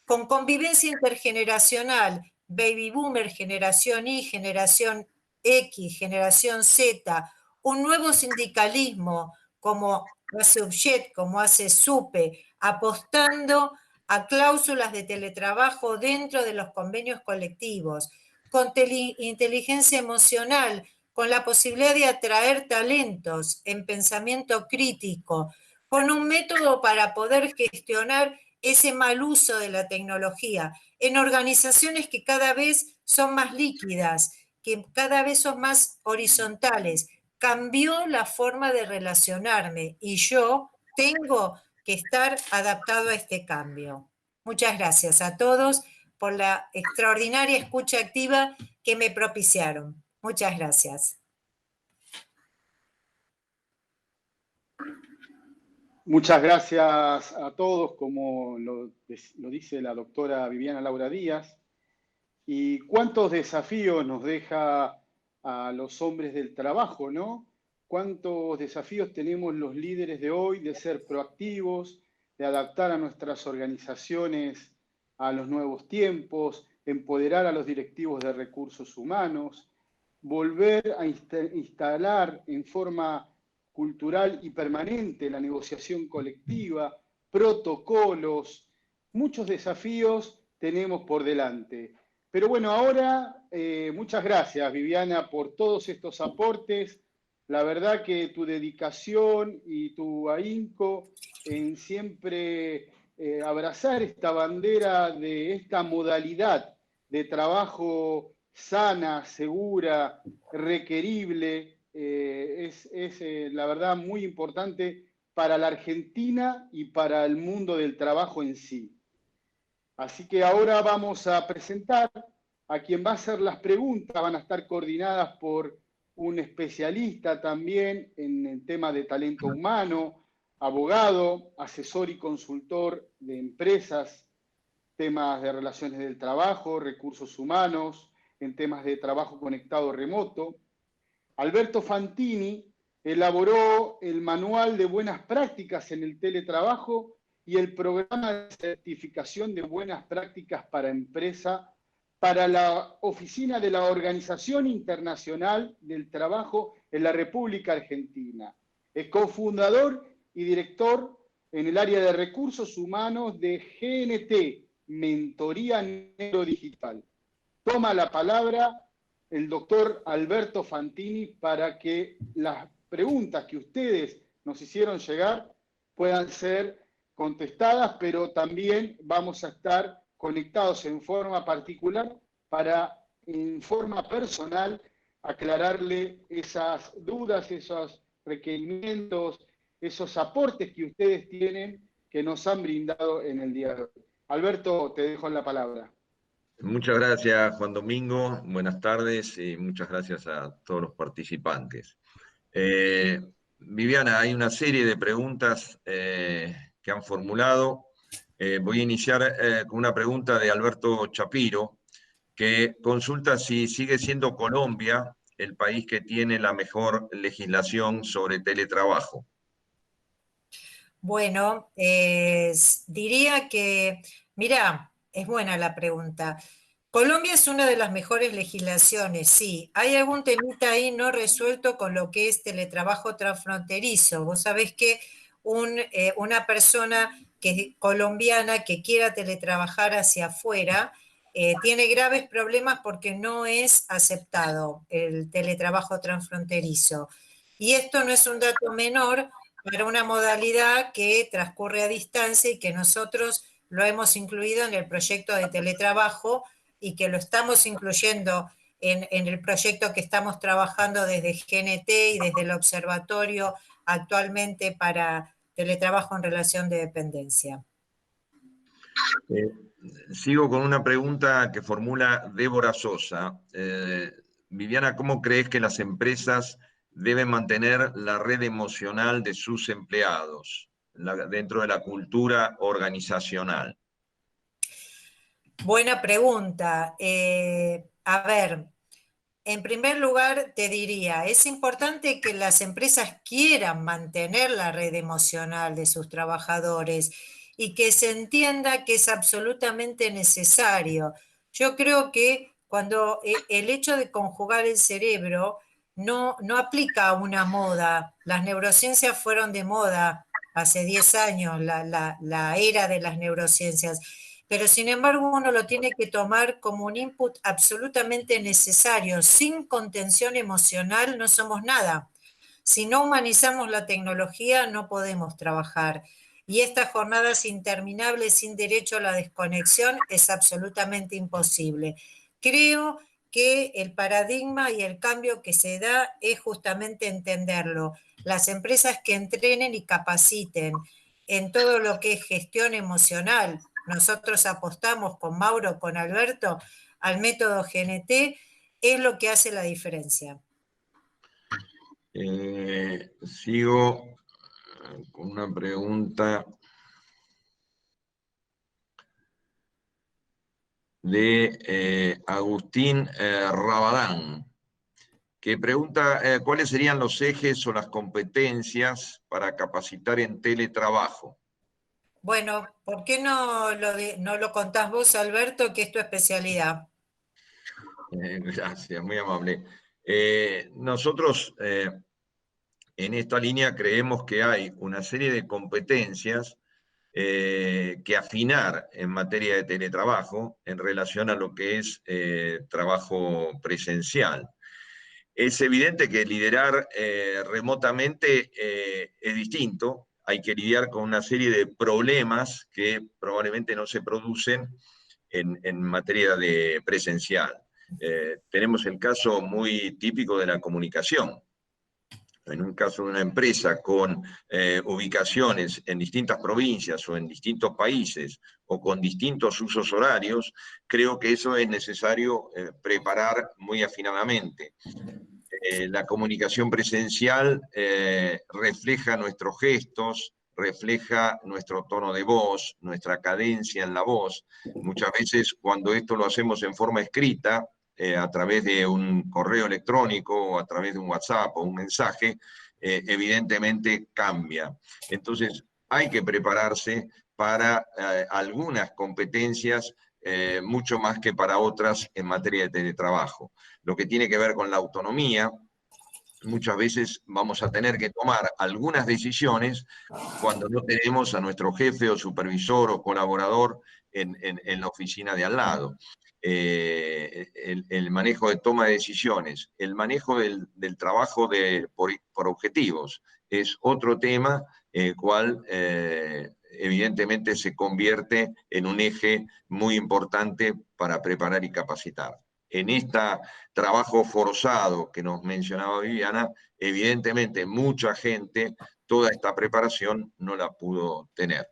con convivencia intergeneracional, baby boomer, generación Y, generación X, generación Z, un nuevo sindicalismo como hace Objet, como hace SUPE, apostando a cláusulas de teletrabajo dentro de los convenios colectivos, con inteligencia emocional, con la posibilidad de atraer talentos en pensamiento crítico, con un método para poder gestionar ese mal uso de la tecnología en organizaciones que cada vez son más líquidas, que cada vez son más horizontales. Cambió la forma de relacionarme y yo tengo que estar adaptado a este cambio. Muchas gracias a todos por la extraordinaria escucha activa que me propiciaron. Muchas gracias. Muchas gracias a todos, como lo dice la doctora Viviana Laura Díaz. Y cuántos desafíos nos deja a los hombres del trabajo, ¿no? Cuántos desafíos tenemos los líderes de hoy de ser proactivos, de adaptar a nuestras organizaciones a los nuevos tiempos, empoderar a los directivos de recursos humanos, volver a instalar en forma cultural y permanente la negociación colectiva, protocolos, muchos desafíos tenemos por delante. Pero bueno, ahora muchas gracias, Viviana, por todos estos aportes. La verdad que tu dedicación y tu ahínco en siempre abrazar esta bandera de esta modalidad de trabajo sana, segura, requerible, es la verdad muy importante para la Argentina y para el mundo del trabajo en sí. Así que ahora vamos a presentar a quien va a hacer las preguntas. Van a estar coordinadas por un especialista también en el tema de talento humano, abogado, asesor y consultor de empresas, temas de relaciones del trabajo, recursos humanos, en temas de trabajo conectado remoto. Alberto Fantini elaboró el Manual de Buenas Prácticas en el Teletrabajo y el Programa de Certificación de Buenas Prácticas para Empresa para la Oficina de la Organización Internacional del Trabajo en la República Argentina. Es cofundador y director en el área de recursos humanos de GNT, Mentoría Neurodigital. Toma la palabra el doctor Alberto Fantini para que las preguntas que ustedes nos hicieron llegar puedan ser contestadas, pero también vamos a estar conectados en forma particular para, en forma personal, aclararle esas dudas, esos requerimientos, esos aportes que ustedes tienen que nos han brindado en el día de hoy. Alberto, te dejo la palabra. Muchas gracias, Juan Domingo. Buenas tardes y muchas gracias a todos los participantes. Viviana, hay una serie de preguntas que han formulado. Voy a iniciar con una pregunta de Alberto Chapiro, que consulta si sigue siendo Colombia el país que tiene la mejor legislación sobre teletrabajo. Bueno, diría que, mira, es buena la pregunta. Colombia es una de las mejores legislaciones, sí. Hay algún temita ahí no resuelto con lo que es teletrabajo transfronterizo. Vos sabés que una persona que es colombiana que quiera teletrabajar hacia afuera tiene graves problemas porque no es aceptado el teletrabajo transfronterizo. Y esto no es un dato menor para una modalidad que transcurre a distancia y que nosotros lo hemos incluido en el proyecto de teletrabajo y que lo estamos incluyendo en el proyecto que estamos trabajando desde GNT y desde el observatorio actualmente para teletrabajo en relación de dependencia. Sigo con una pregunta que formula Débora Sosa. Viviana, ¿cómo crees que las empresas deben mantener la red emocional de sus empleados? dentro de la cultura organizacional? Buena pregunta. A ver, en primer lugar te diría, es importante que las empresas quieran mantener la red emocional de sus trabajadores y que se entienda que es absolutamente necesario. Yo creo que cuando el hecho de conjugar el cerebro no aplica a una moda. Las neurociencias fueron de moda hace 10 años, la era de las neurociencias, pero sin embargo uno lo tiene que tomar como un input absolutamente necesario. Sin contención emocional no somos nada. Si no humanizamos la tecnología no podemos trabajar. Y estas jornadas interminables sin derecho a la desconexión es absolutamente imposible. Creo que el paradigma y el cambio que se da es justamente entenderlo. Las empresas que entrenen y capaciten en todo lo que es gestión emocional. Nosotros apostamos con Mauro, con Alberto, al método GNT, es lo que hace la diferencia. Sigo con una pregunta de Agustín Rabadán, que pregunta cuáles serían los ejes o las competencias para capacitar en teletrabajo. Bueno, ¿por qué no lo contás vos, Alberto, que es tu especialidad? Gracias, muy amable. Nosotros en esta línea creemos que hay una serie de competencias que afinar en materia de teletrabajo en relación a lo que es trabajo presencial. Es evidente que liderar remotamente es distinto, hay que lidiar con una serie de problemas que probablemente no se producen en materia de presencial. Tenemos el caso muy típico de la comunicación. En un caso de una empresa con ubicaciones en distintas provincias o en distintos países o con distintos usos horarios, creo que eso es necesario preparar muy afinadamente. La comunicación presencial refleja nuestros gestos, refleja nuestro tono de voz, nuestra cadencia en la voz. Muchas veces cuando esto lo hacemos en forma escrita, a través de un correo electrónico o a través de un WhatsApp o un mensaje, evidentemente cambia. Entonces hay que prepararse para algunas competencias mucho más que para otras en materia de teletrabajo. Lo que tiene que ver con la autonomía, muchas veces vamos a tener que tomar algunas decisiones cuando no tenemos a nuestro jefe o supervisor o colaborador en la oficina de al lado. El manejo de toma de decisiones, el manejo del trabajo por objetivos, es otro tema el cual evidentemente se convierte en un eje muy importante para preparar y capacitar. En este trabajo forzado que nos mencionaba Viviana, evidentemente mucha gente toda esta preparación no la pudo tener.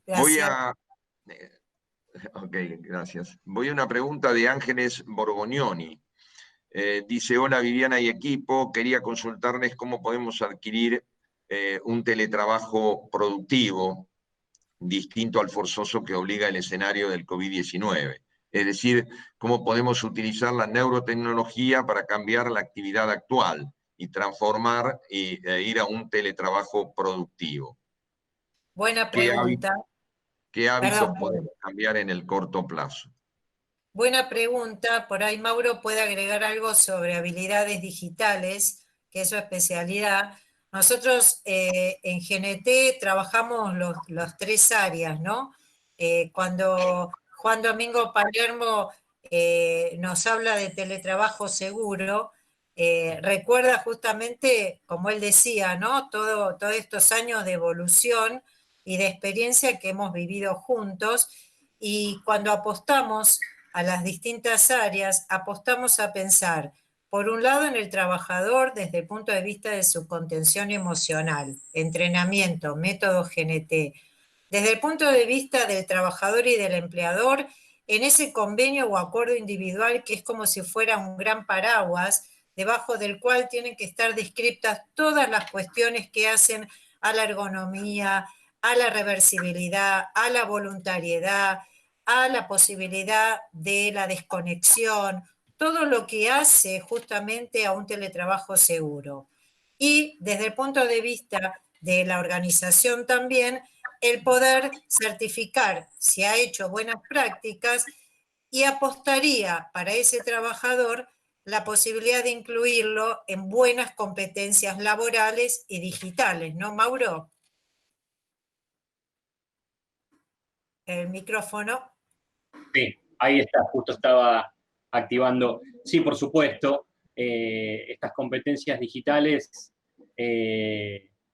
Voy a... Ok, gracias. Voy a una pregunta de Ángeles Borgognoni. Dice, hola Viviana y equipo, quería consultarles cómo podemos adquirir un teletrabajo productivo distinto al forzoso que obliga el escenario del COVID-19. Es decir, cómo podemos utilizar la neurotecnología para cambiar la actividad actual y transformar e ir a un teletrabajo productivo. Buena pregunta. ¿Qué hábitos Perdón. podemos cambiar en el corto plazo? Buena pregunta. Por ahí Mauro puede agregar algo sobre habilidades digitales, que es su especialidad. Nosotros en GNT trabajamos los tres áreas, ¿no? Cuando Juan Domingo Palermo nos habla de teletrabajo seguro, recuerda justamente, como él decía, ¿no? Todos estos años de evolución y de experiencia que hemos vivido juntos, y cuando apostamos a las distintas áreas, apostamos a pensar, por un lado, en el trabajador desde el punto de vista de su contención emocional, entrenamiento, método GNT. Desde el punto de vista del trabajador y del empleador, en ese convenio o acuerdo individual que es como si fuera un gran paraguas, debajo del cual tienen que estar descritas todas las cuestiones que hacen a la ergonomía, a la reversibilidad, a la voluntariedad, a la posibilidad de la desconexión, todo lo que hace justamente a un teletrabajo seguro. Y desde el punto de vista de la organización también, el poder certificar si ha hecho buenas prácticas y apostaría para ese trabajador la posibilidad de incluirlo en buenas competencias laborales y digitales, ¿no, Mauro? El micrófono. Sí, ahí está, justo estaba activando. Sí, por supuesto, estas competencias digitales,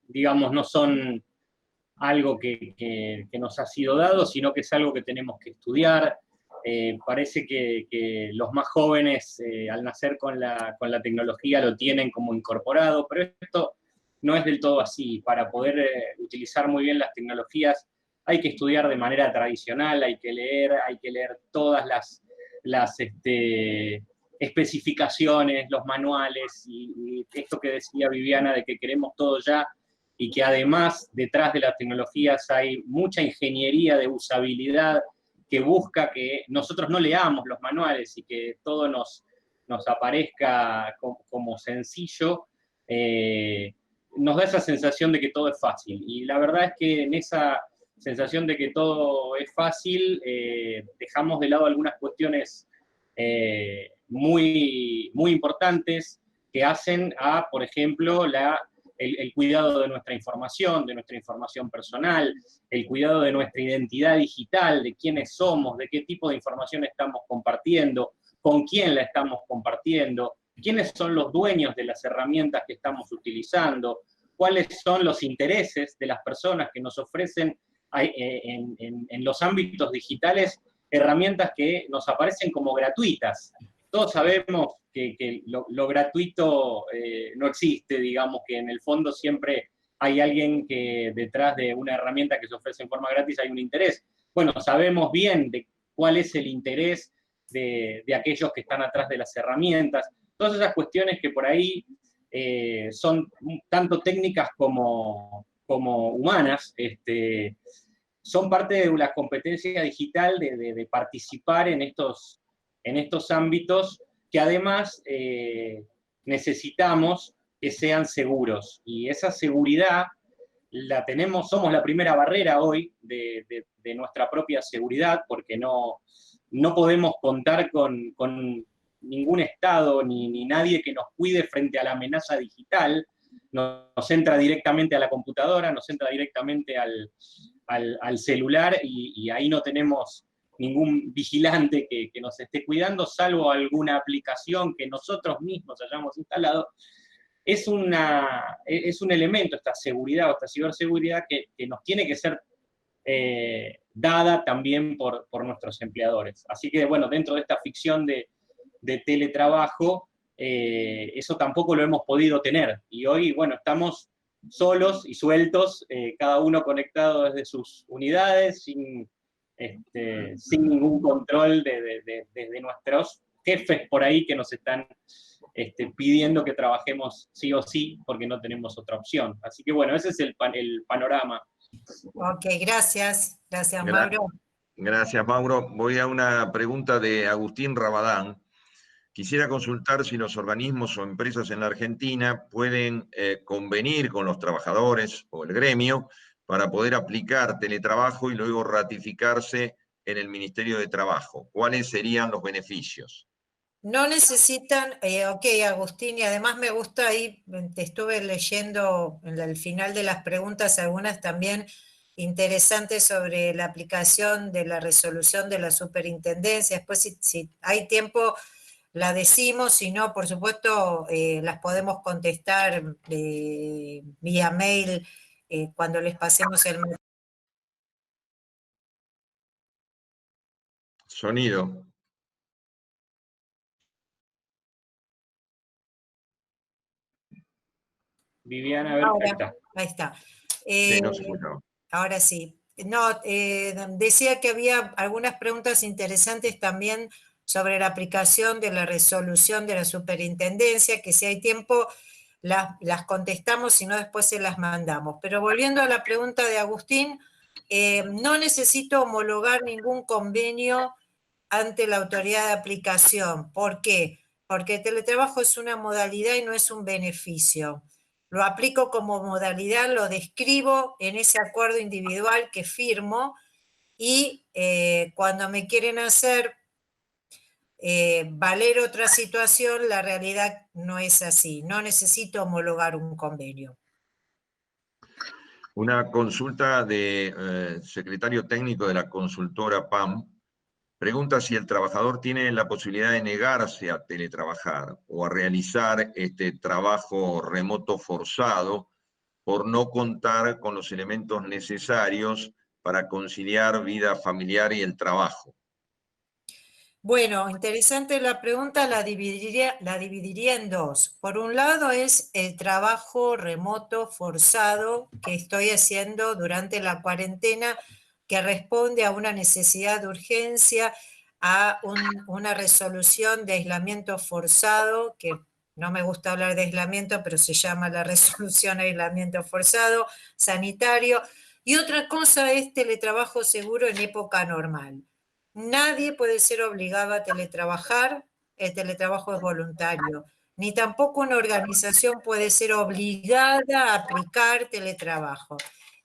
digamos, no son algo que nos ha sido dado, sino que es algo que tenemos que estudiar. Parece que los más jóvenes, al nacer con la tecnología, lo tienen como incorporado, pero esto no es del todo así. Para poder utilizar muy bien las tecnologías, hay que estudiar de manera tradicional, hay que leer todas las especificaciones, los manuales, y esto que decía Viviana de que queremos todo ya, y que además detrás de las tecnologías hay mucha ingeniería de usabilidad que busca que nosotros no leamos los manuales y que todo nos aparezca como sencillo, nos da esa sensación de que todo es fácil. Y la verdad es que en esa sensación de que todo es fácil, dejamos de lado algunas cuestiones muy, muy importantes que hacen a, por ejemplo, el cuidado de nuestra información personal, el cuidado de nuestra identidad digital, de quiénes somos, de qué tipo de información estamos compartiendo, con quién la estamos compartiendo, quiénes son los dueños de las herramientas que estamos utilizando, cuáles son los intereses de las personas que nos ofrecen en los ámbitos digitales herramientas que nos aparecen como gratuitas. Todos sabemos que lo gratuito no existe, digamos que en el fondo siempre hay alguien que detrás de una herramienta que se ofrece en forma gratis hay un interés. Bueno, sabemos bien de cuál es el interés de aquellos que están atrás de las herramientas. Todas esas cuestiones que por ahí son tanto técnicas como humanas, son parte de la competencia digital de participar en estos ámbitos que además necesitamos que sean seguros. Y esa seguridad la tenemos, somos la primera barrera hoy de nuestra propia seguridad, porque no podemos contar con ningún Estado ni nadie que nos cuide frente a la amenaza digital. Nos entra directamente a la computadora, nos entra directamente al celular, y ahí no tenemos ningún vigilante que nos esté cuidando, salvo alguna aplicación que nosotros mismos hayamos instalado. Es un elemento, esta seguridad o esta ciberseguridad, que nos tiene que ser dada también por nuestros empleadores. Así que, bueno, dentro de esta ficción de teletrabajo, eso tampoco lo hemos podido tener. Y hoy, bueno, estamos solos y sueltos, cada uno conectado desde sus unidades, sin ningún control desde nuestros jefes por ahí que nos están pidiendo que trabajemos sí o sí porque no tenemos otra opción. Así que bueno, ese es el panorama. Ok, gracias. Gracias, Mauro. Gracias, Mauro. Voy a una pregunta de Agustín Rabadán. Quisiera consultar si los organismos o empresas en la Argentina pueden convenir con los trabajadores o el gremio para poder aplicar teletrabajo y luego ratificarse en el Ministerio de Trabajo. ¿Cuáles serían los beneficios? No necesitan, ok, Agustín, y además me gusta ahí, te estuve leyendo en el final de las preguntas, algunas también interesantes sobre la aplicación de la resolución de la superintendencia. Después, si hay tiempo, la decimos, si no, por supuesto, las podemos contestar vía mail cuando les pasemos el mail. Sonido. Viviana, a ver, Ahora, ahí está. ahí está. Sí, no se escuchaba. Ahora sí. No, decía que había algunas preguntas interesantes también sobre la aplicación de la resolución de la superintendencia, que si hay tiempo las contestamos, si no después se las mandamos. Pero volviendo a la pregunta de Agustín, no necesito homologar ningún convenio ante la autoridad de aplicación. ¿Por qué? Porque el teletrabajo es una modalidad y no es un beneficio. Lo aplico como modalidad, lo describo en ese acuerdo individual que firmo y cuando me quieren hacer valer otra situación, la realidad no es así. No necesito homologar un convenio. Una consulta de secretario técnico de la consultora PAM. Pregunta si el trabajador tiene la posibilidad de negarse a teletrabajar o a realizar este trabajo remoto forzado por no contar con los elementos necesarios para conciliar vida familiar y el trabajo. Bueno, interesante la pregunta, la dividiría en dos. Por un lado es el trabajo remoto forzado que estoy haciendo durante la cuarentena, que responde a una necesidad de urgencia, a una resolución de aislamiento forzado, que no me gusta hablar de aislamiento, pero se llama la resolución de aislamiento forzado, sanitario. Y otra cosa es teletrabajo seguro en época normal. Nadie puede ser obligado a teletrabajar, el teletrabajo es voluntario, ni tampoco una organización puede ser obligada a aplicar teletrabajo.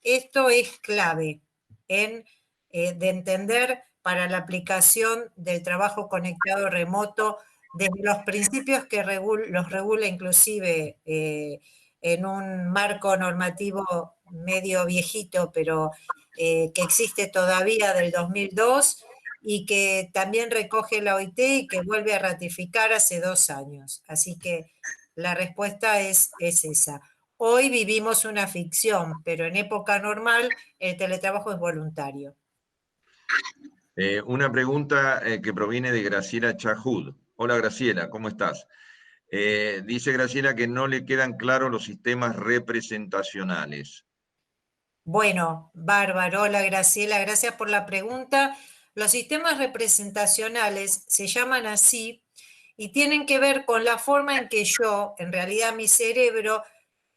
Esto es clave de entender para la aplicación del trabajo conectado remoto desde los principios que los regula inclusive en un marco normativo medio viejito, pero que existe todavía del 2002, y que también recoge la OIT y que vuelve a ratificar hace 2 años. Así que la respuesta es esa. Hoy vivimos una ficción, pero en época normal el teletrabajo es voluntario. Una pregunta que proviene de Graciela Chahud. Hola Graciela, ¿cómo estás? Dice Graciela que no le quedan claros los sistemas representacionales. Bueno, bárbaro. Hola Graciela, gracias por la pregunta. Los sistemas representacionales se llaman así y tienen que ver con la forma en que yo, en realidad mi cerebro,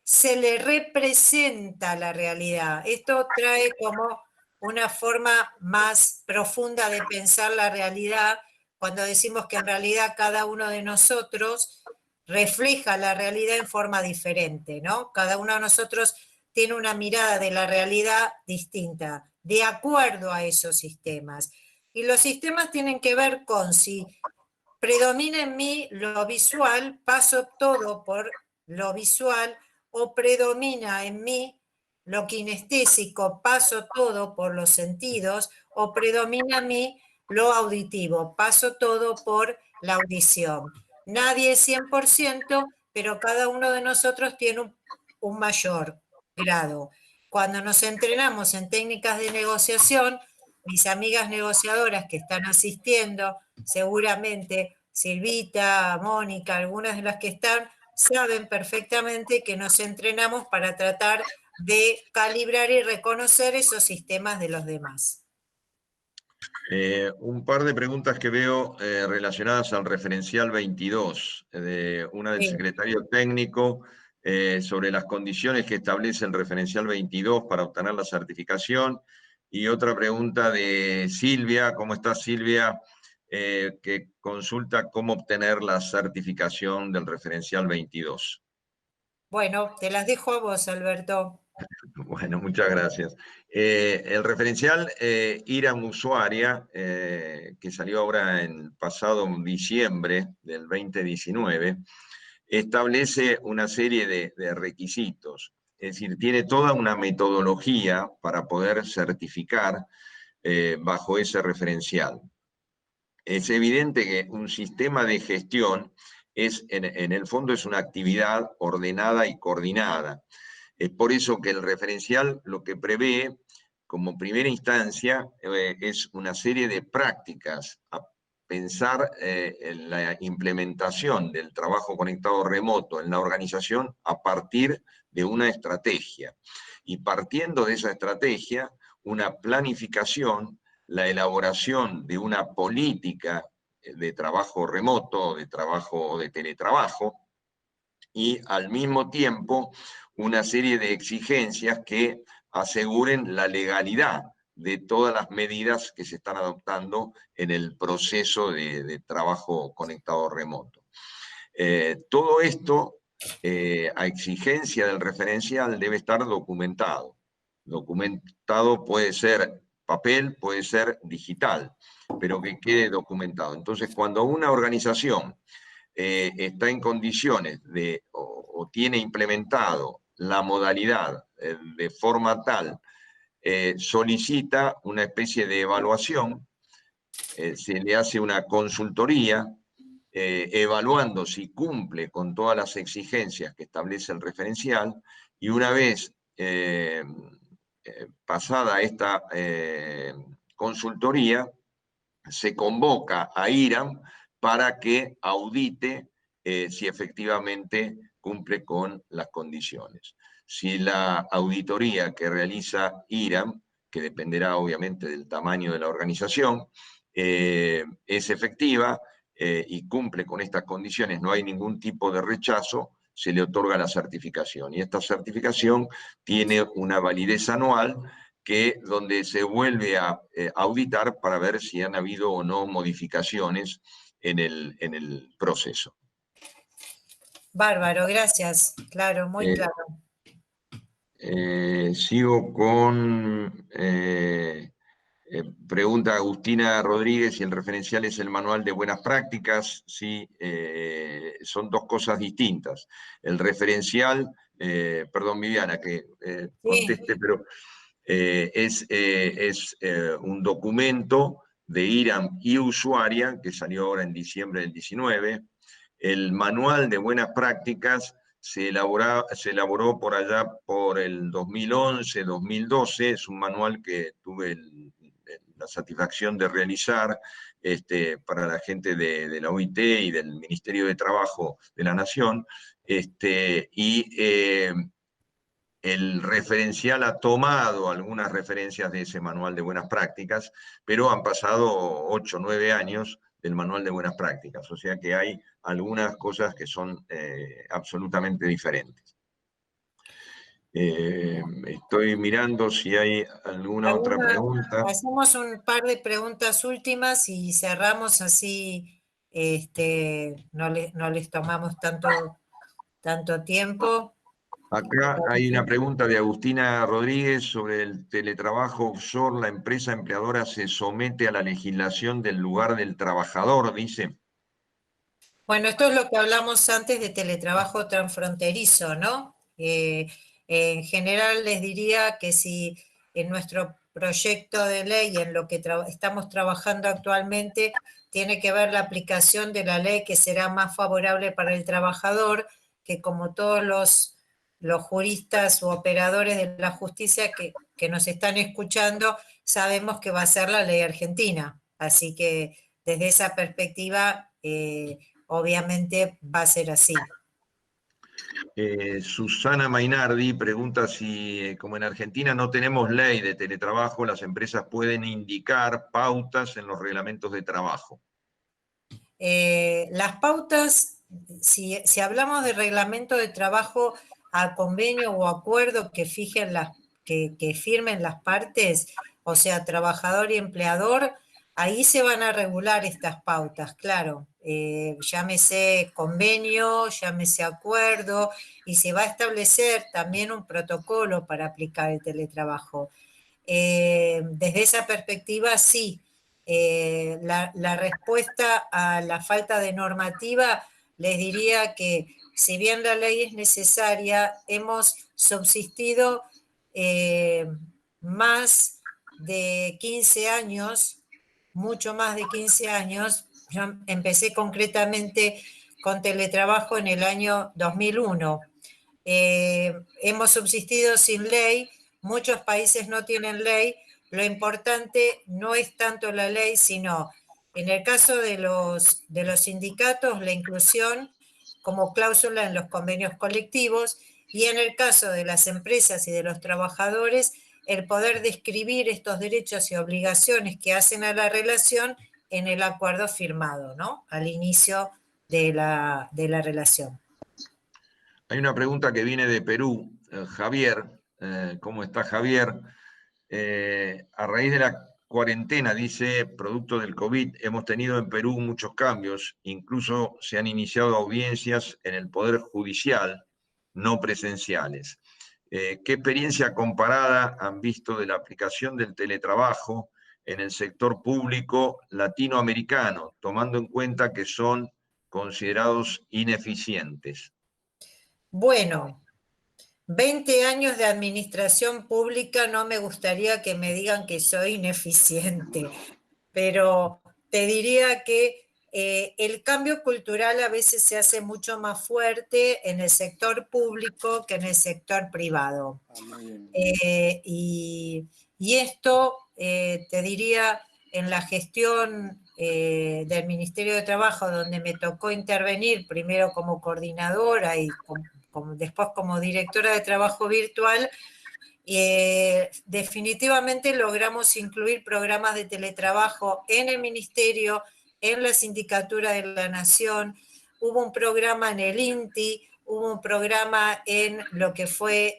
se le representa la realidad. Esto trae como una forma más profunda de pensar la realidad cuando decimos que en realidad cada uno de nosotros refleja la realidad en forma diferente, ¿no? Cada uno de nosotros tiene una mirada de la realidad distinta, de acuerdo a esos sistemas. Y los sistemas tienen que ver con si predomina en mí lo visual, paso todo por lo visual, o predomina en mí lo kinestésico, paso todo por los sentidos, o predomina en mí lo auditivo, paso todo por la audición. Nadie es 100%, pero cada uno de nosotros tiene un mayor grado. Cuando nos entrenamos en técnicas de negociación, mis amigas negociadoras que están asistiendo, seguramente Silvita, Mónica, algunas de las que están, saben perfectamente que nos entrenamos para tratar de calibrar y reconocer esos sistemas de los demás. Un par de preguntas que veo relacionadas al referencial 22, una del secretario técnico sobre las condiciones que establece el referencial 22 para obtener la certificación, y otra pregunta de Silvia. ¿Cómo estás, Silvia? Que consulta cómo obtener la certificación del referencial 22. Bueno, te las dejo a vos, Alberto. Bueno, muchas gracias. El referencial IRAM Usuaria, que salió ahora en pasado diciembre del 2019, establece una serie de requisitos. Es decir, tiene toda una metodología para poder certificar bajo ese referencial. Es evidente que un sistema de gestión en el fondo es una actividad ordenada y coordinada. Es por eso que el referencial lo que prevé como primera instancia es una serie de prácticas a pensar en la implementación del trabajo conectado remoto en la organización a partir de una estrategia. Y partiendo de esa estrategia, una planificación, la elaboración de una política de trabajo remoto, de trabajo o de teletrabajo, y al mismo tiempo una serie de exigencias que aseguren la legalidad de todas las medidas que se están adoptando en el proceso de trabajo conectado remoto. Todo esto, a exigencia del referencial, debe estar documentado. Documentado puede ser papel, puede ser digital, pero que quede documentado. Entonces, cuando una organización está en condiciones de, o tiene implementado la modalidad de forma tal, solicita una especie de evaluación, se le hace una consultoría, evaluando si cumple con todas las exigencias que establece el referencial, y una vez pasada esta consultoría, se convoca a IRAM para que audite si efectivamente cumple con las condiciones. Si la auditoría que realiza IRAM, que dependerá obviamente del tamaño de la organización, es efectiva y cumple con estas condiciones, no hay ningún tipo de rechazo, se le otorga la certificación. Y esta certificación tiene una validez anual, donde se vuelve a auditar para ver si han habido o no modificaciones en el proceso. Bárbaro, gracias. Claro, muy claro. Sigo con pregunta Agustina Rodríguez si el referencial es el manual de buenas prácticas. Sí, son dos cosas distintas. El referencial, perdón Viviana que conteste, sí. Pero es un documento de IRAM y usuaria que salió ahora en diciembre del 19. El manual de buenas prácticas se elaboró por allá por el 2011, 2012, es un manual que tuve la satisfacción de realizar para la gente de la OIT y del Ministerio de Trabajo de la Nación, el referencial ha tomado algunas referencias de ese manual de buenas prácticas, pero han pasado 8 o 9 años del manual de buenas prácticas, o sea que hay algunas cosas que son absolutamente diferentes. Estoy mirando si hay alguna otra pregunta. Hacemos un par de preguntas últimas y cerramos así, no les tomamos tanto tiempo. Acá hay una pregunta de Agustina Rodríguez sobre el teletrabajo offshore. La empresa empleadora se somete a la legislación del lugar del trabajador, dice. Bueno, esto es lo que hablamos antes de teletrabajo transfronterizo, ¿no? En general les diría que si en nuestro proyecto de ley, en lo que estamos trabajando actualmente, tiene que ver la aplicación de la ley que será más favorable para el trabajador, que como todos los juristas u operadores de la justicia que nos están escuchando, sabemos que va a ser la ley argentina. Así que desde esa perspectiva, obviamente va a ser así. Susana Mainardi pregunta si, como en Argentina no tenemos ley de teletrabajo, las empresas pueden indicar pautas en los reglamentos de trabajo. Las pautas, si hablamos de reglamento de trabajo a convenio o acuerdo que firmen las partes, o sea, trabajador y empleador, ahí se van a regular estas pautas, claro. Llámese convenio, llámese acuerdo, y se va a establecer también un protocolo para aplicar el teletrabajo. Desde esa perspectiva, sí. La respuesta a la falta de normativa, les diría que si bien la ley es necesaria, hemos subsistido más de 15 años, mucho más de 15 años. Yo empecé concretamente con teletrabajo en el año 2001. Hemos subsistido sin ley, muchos países no tienen ley. Lo importante no es tanto la ley, sino en el caso de los sindicatos, la inclusión como cláusula en los convenios colectivos, y en el caso de las empresas y de los trabajadores, el poder describir estos derechos y obligaciones que hacen a la relación en el acuerdo firmado, ¿no? Al inicio de la relación. Hay una pregunta que viene de Perú, Javier. ¿Cómo está Javier? A raíz de la cuarentena, dice, producto del COVID, hemos tenido en Perú muchos cambios, incluso se han iniciado audiencias en el Poder Judicial, no presenciales. ¿Qué experiencia comparada han visto de la aplicación del teletrabajo en el sector público latinoamericano, tomando en cuenta que son considerados ineficientes? Bueno, 20 años de administración pública, no me gustaría que me digan que soy ineficiente, pero te diría que el cambio cultural a veces se hace mucho más fuerte en el sector público que en el sector privado. Y esto, te diría, en la gestión del Ministerio de Trabajo, donde me tocó intervenir primero como coordinadora y después como directora de trabajo virtual, definitivamente logramos incluir programas de teletrabajo en el Ministerio, en la Sindicatura de la Nación, hubo un programa en el INTI, hubo un programa en lo que fue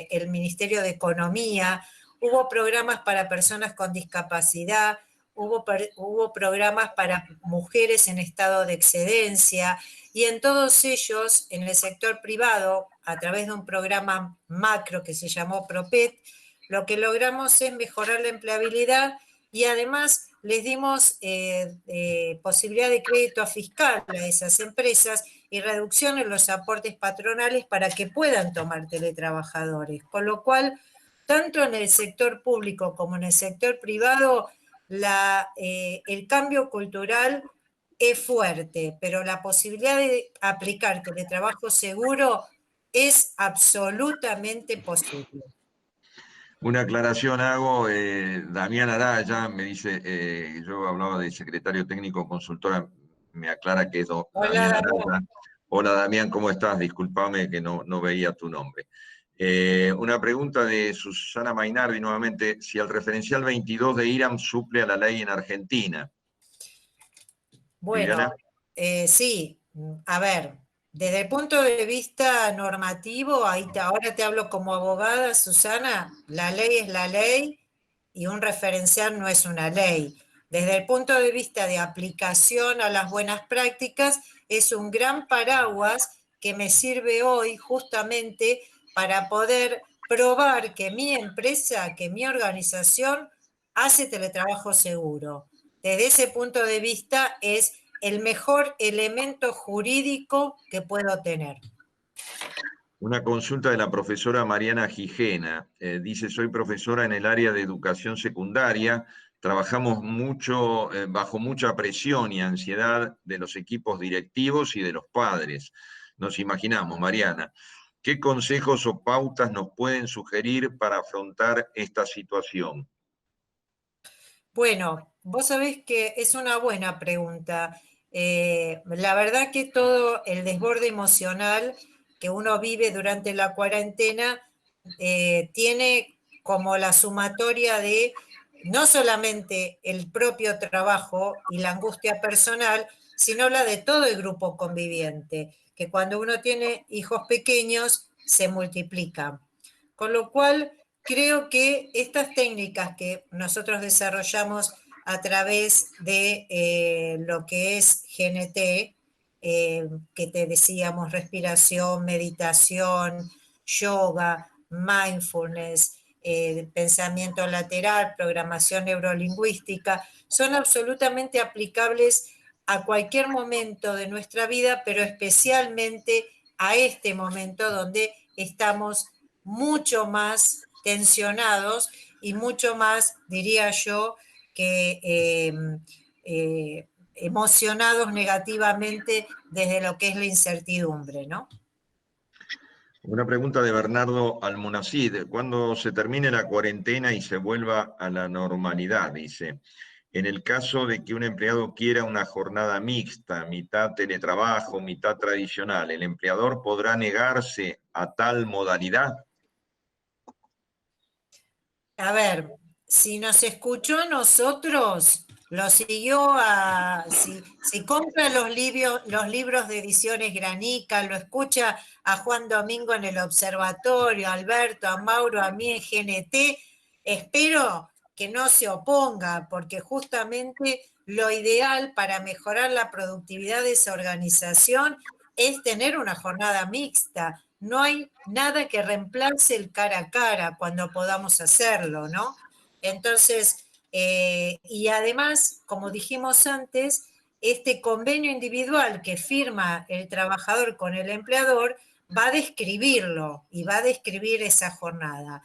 el Ministerio de Economía, hubo programas para personas con discapacidad, hubo programas para mujeres en estado de excedencia, y en todos ellos, en el sector privado, a través de un programa macro que se llamó PROPET, lo que logramos es mejorar la empleabilidad y además les dimos posibilidad de crédito fiscal a esas empresas y reducción en los aportes patronales para que puedan tomar teletrabajadores. Con lo cual, tanto en el sector público como en el sector privado, el cambio cultural es fuerte, pero la posibilidad de aplicar teletrabajo seguro es absolutamente posible. Una aclaración hago, Damián Araya me dice, yo hablaba de secretario técnico consultora, me aclara que es Damián Araya. Hola Damián, ¿cómo estás? Discúlpame que no veía tu nombre. Una pregunta de Susana Mainardi nuevamente, si el referencial 22 de IRAM suple a la ley en Argentina. Bueno, sí, a ver, desde el punto de vista normativo, ahora te hablo como abogada, Susana, la ley es la ley y un referencial no es una ley. Desde el punto de vista de aplicación a las buenas prácticas, es un gran paraguas que me sirve hoy justamente para poder probar que mi empresa, que mi organización hace teletrabajo seguro. Desde ese punto de vista es el mejor elemento jurídico que puedo tener. Una consulta de la profesora Mariana Gijena. Dice, soy profesora en el área de educación secundaria. Trabajamos mucho, bajo mucha presión y ansiedad de los equipos directivos y de los padres. Nos imaginamos, Mariana, ¿qué consejos o pautas nos pueden sugerir para afrontar esta situación? Bueno, vos sabés que es una buena pregunta. La verdad que todo el desborde emocional que uno vive durante la cuarentena tiene como la sumatoria de no solamente el propio trabajo y la angustia personal, sino la de todo el grupo conviviente, que cuando uno tiene hijos pequeños se multiplica. Con lo cual, creo que estas técnicas que nosotros desarrollamos a través de lo que es GNT, que te decíamos respiración, meditación, yoga, mindfulness, pensamiento lateral, programación neurolingüística, son absolutamente aplicables a cualquier momento de nuestra vida, pero especialmente a este momento donde estamos mucho más tensionados y mucho más, diría yo, que emocionados negativamente desde lo que es la incertidumbre, ¿no? Una pregunta de Bernardo Almonacid. ¿Cuándo se termine la cuarentena y se vuelva a la normalidad? Dice, en el caso de que un empleado quiera una jornada mixta, mitad teletrabajo, mitad tradicional, ¿el empleador podrá negarse a tal modalidad? A ver, si nos escuchó a nosotros, lo siguió si compra los libros de Ediciones Granica, lo escucha a Juan Domingo en el Observatorio, a Alberto, a Mauro, a mí en GNT, espero que no se oponga, porque justamente lo ideal para mejorar la productividad de esa organización es tener una jornada mixta. No hay nada que reemplace el cara a cara cuando podamos hacerlo, ¿no? Entonces, y además, como dijimos antes, este convenio individual que firma el trabajador con el empleador va a describirlo y va a describir esa jornada.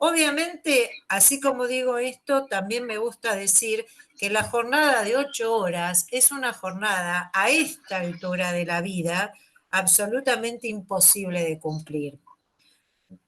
Obviamente, así como digo esto, también me gusta decir que la jornada de 8 horas es una jornada a esta altura de la vida absolutamente imposible de cumplir.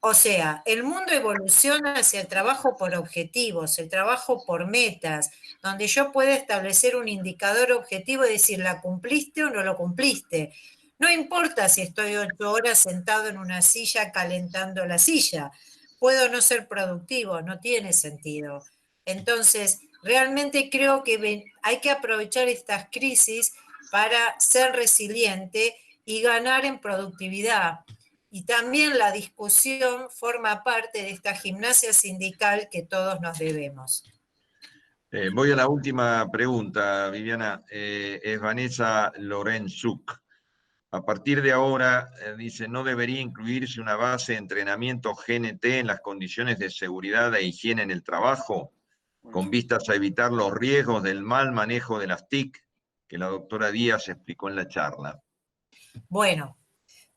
O sea, el mundo evoluciona hacia el trabajo por objetivos, el trabajo por metas, donde yo pueda establecer un indicador objetivo y decir, ¿la cumpliste o no lo cumpliste? No importa si estoy 8 horas sentado en una silla calentando la silla. Puedo no ser productivo, no tiene sentido. Entonces, realmente creo que hay que aprovechar estas crisis para ser resiliente y ganar en productividad. Y también la discusión forma parte de esta gimnasia sindical que todos nos debemos. Voy a la última pregunta, Viviana. Es Vanessa Lorenzuk. A partir de ahora, dice, ¿no debería incluirse una base de entrenamiento GNT en las condiciones de seguridad e higiene en el trabajo, con vistas a evitar los riesgos del mal manejo de las TIC, que la doctora Díaz explicó en la charla? Bueno,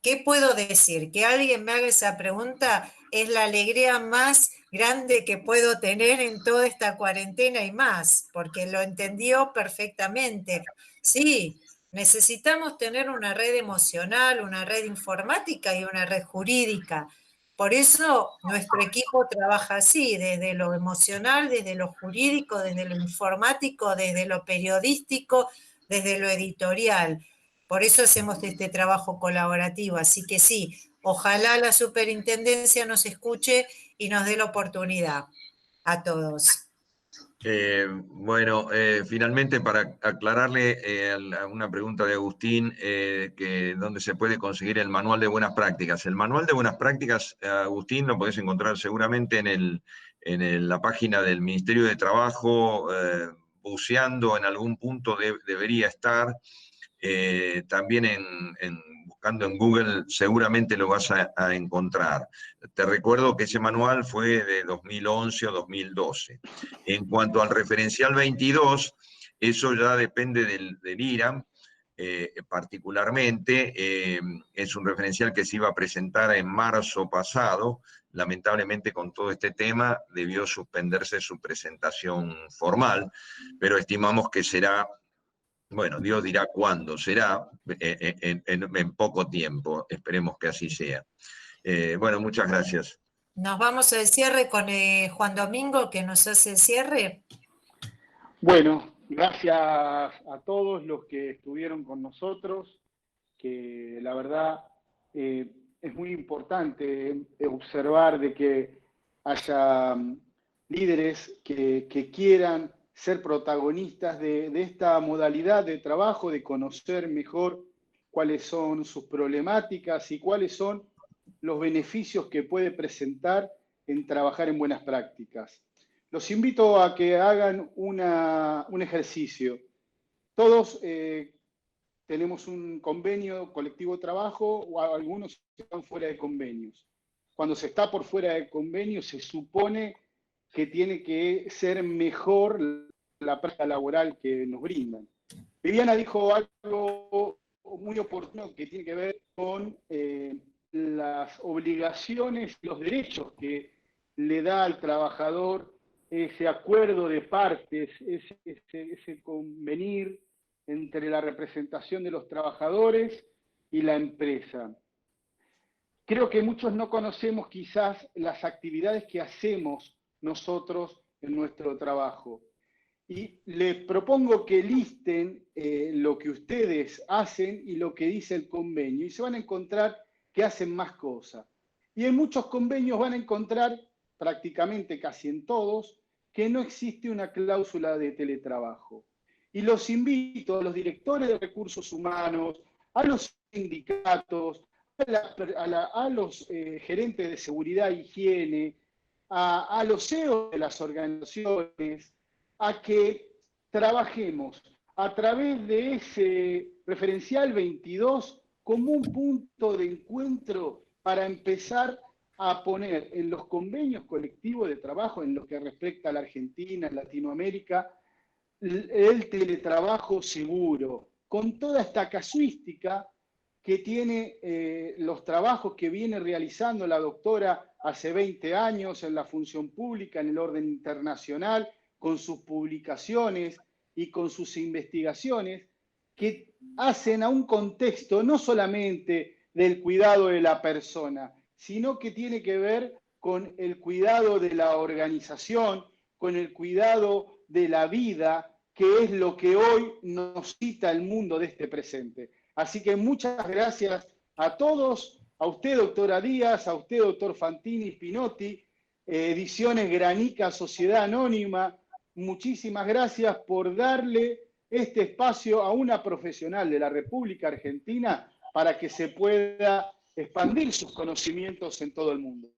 ¿qué puedo decir? Que alguien me haga esa pregunta es la alegría más grande que puedo tener en toda esta cuarentena y más, porque lo entendió perfectamente. Sí, necesitamos tener una red emocional, una red informática y una red jurídica. Por eso nuestro equipo trabaja así, desde lo emocional, desde lo jurídico, desde lo informático, desde lo periodístico, desde lo editorial. Por eso hacemos este trabajo colaborativo. Así que sí, ojalá la superintendencia nos escuche y nos dé la oportunidad a todos. Finalmente, para aclararle una pregunta de Agustín, ¿dónde se puede conseguir el manual de buenas prácticas? El manual de buenas prácticas, Agustín, lo podés encontrar seguramente en la página del Ministerio de Trabajo, buceando en algún punto debería estar. También buscando en Google seguramente lo vas a encontrar. Te recuerdo que ese manual fue de 2011 o 2012. En cuanto al referencial 22, eso ya depende del IRAM, particularmente. Es un referencial que se iba a presentar en marzo pasado. Lamentablemente, con todo este tema, debió suspenderse su presentación formal, pero estimamos que será, bueno, Dios dirá cuándo será, en poco tiempo. Esperemos que así sea. Bueno, muchas gracias. Nos vamos al cierre con Juan Domingo, que nos hace el cierre. Bueno, gracias a todos los que estuvieron con nosotros, que la verdad es muy importante observar de que haya líderes que quieran ser protagonistas de esta modalidad de trabajo, de conocer mejor cuáles son sus problemáticas y cuáles son los beneficios que puede presentar en trabajar en buenas prácticas. Los invito a que hagan un ejercicio. Todos tenemos un convenio colectivo de trabajo o algunos están fuera de convenios. Cuando se está por fuera de convenio se supone que tiene que ser mejor la práctica laboral que nos brindan. Viviana dijo algo muy oportuno que tiene que ver con las obligaciones y los derechos que le da al trabajador ese acuerdo de partes, ese convenir entre la representación de los trabajadores y la empresa. Creo que muchos no conocemos quizás las actividades que hacemos nosotros en nuestro trabajo. Y les propongo que listen lo que ustedes hacen y lo que dice el convenio, y se van a encontrar que hacen más cosas. Y en muchos convenios van a encontrar, prácticamente casi en todos, que no existe una cláusula de teletrabajo. Y los invito a los directores de recursos humanos, a los sindicatos, a los gerentes de seguridad e higiene, a los CEOs de las organizaciones, a que trabajemos a través de ese referencial 22 como un punto de encuentro para empezar a poner en los convenios colectivos de trabajo, en lo que respecta a la Argentina, Latinoamérica, el teletrabajo seguro, con toda esta casuística que tiene los trabajos que viene realizando la doctora hace 20 años en la función pública, en el orden internacional, con sus publicaciones y con sus investigaciones, que hacen a un contexto no solamente del cuidado de la persona, sino que tiene que ver con el cuidado de la organización, con el cuidado de la vida, que es lo que hoy nos cita el mundo de este presente. Así que muchas gracias a todos, a usted, doctora Díaz, a usted, doctor Fantini Spinotti, Ediciones Granica, Sociedad Anónima, muchísimas gracias por darle este espacio a una profesional de la República Argentina para que se pueda expandir sus conocimientos en todo el mundo.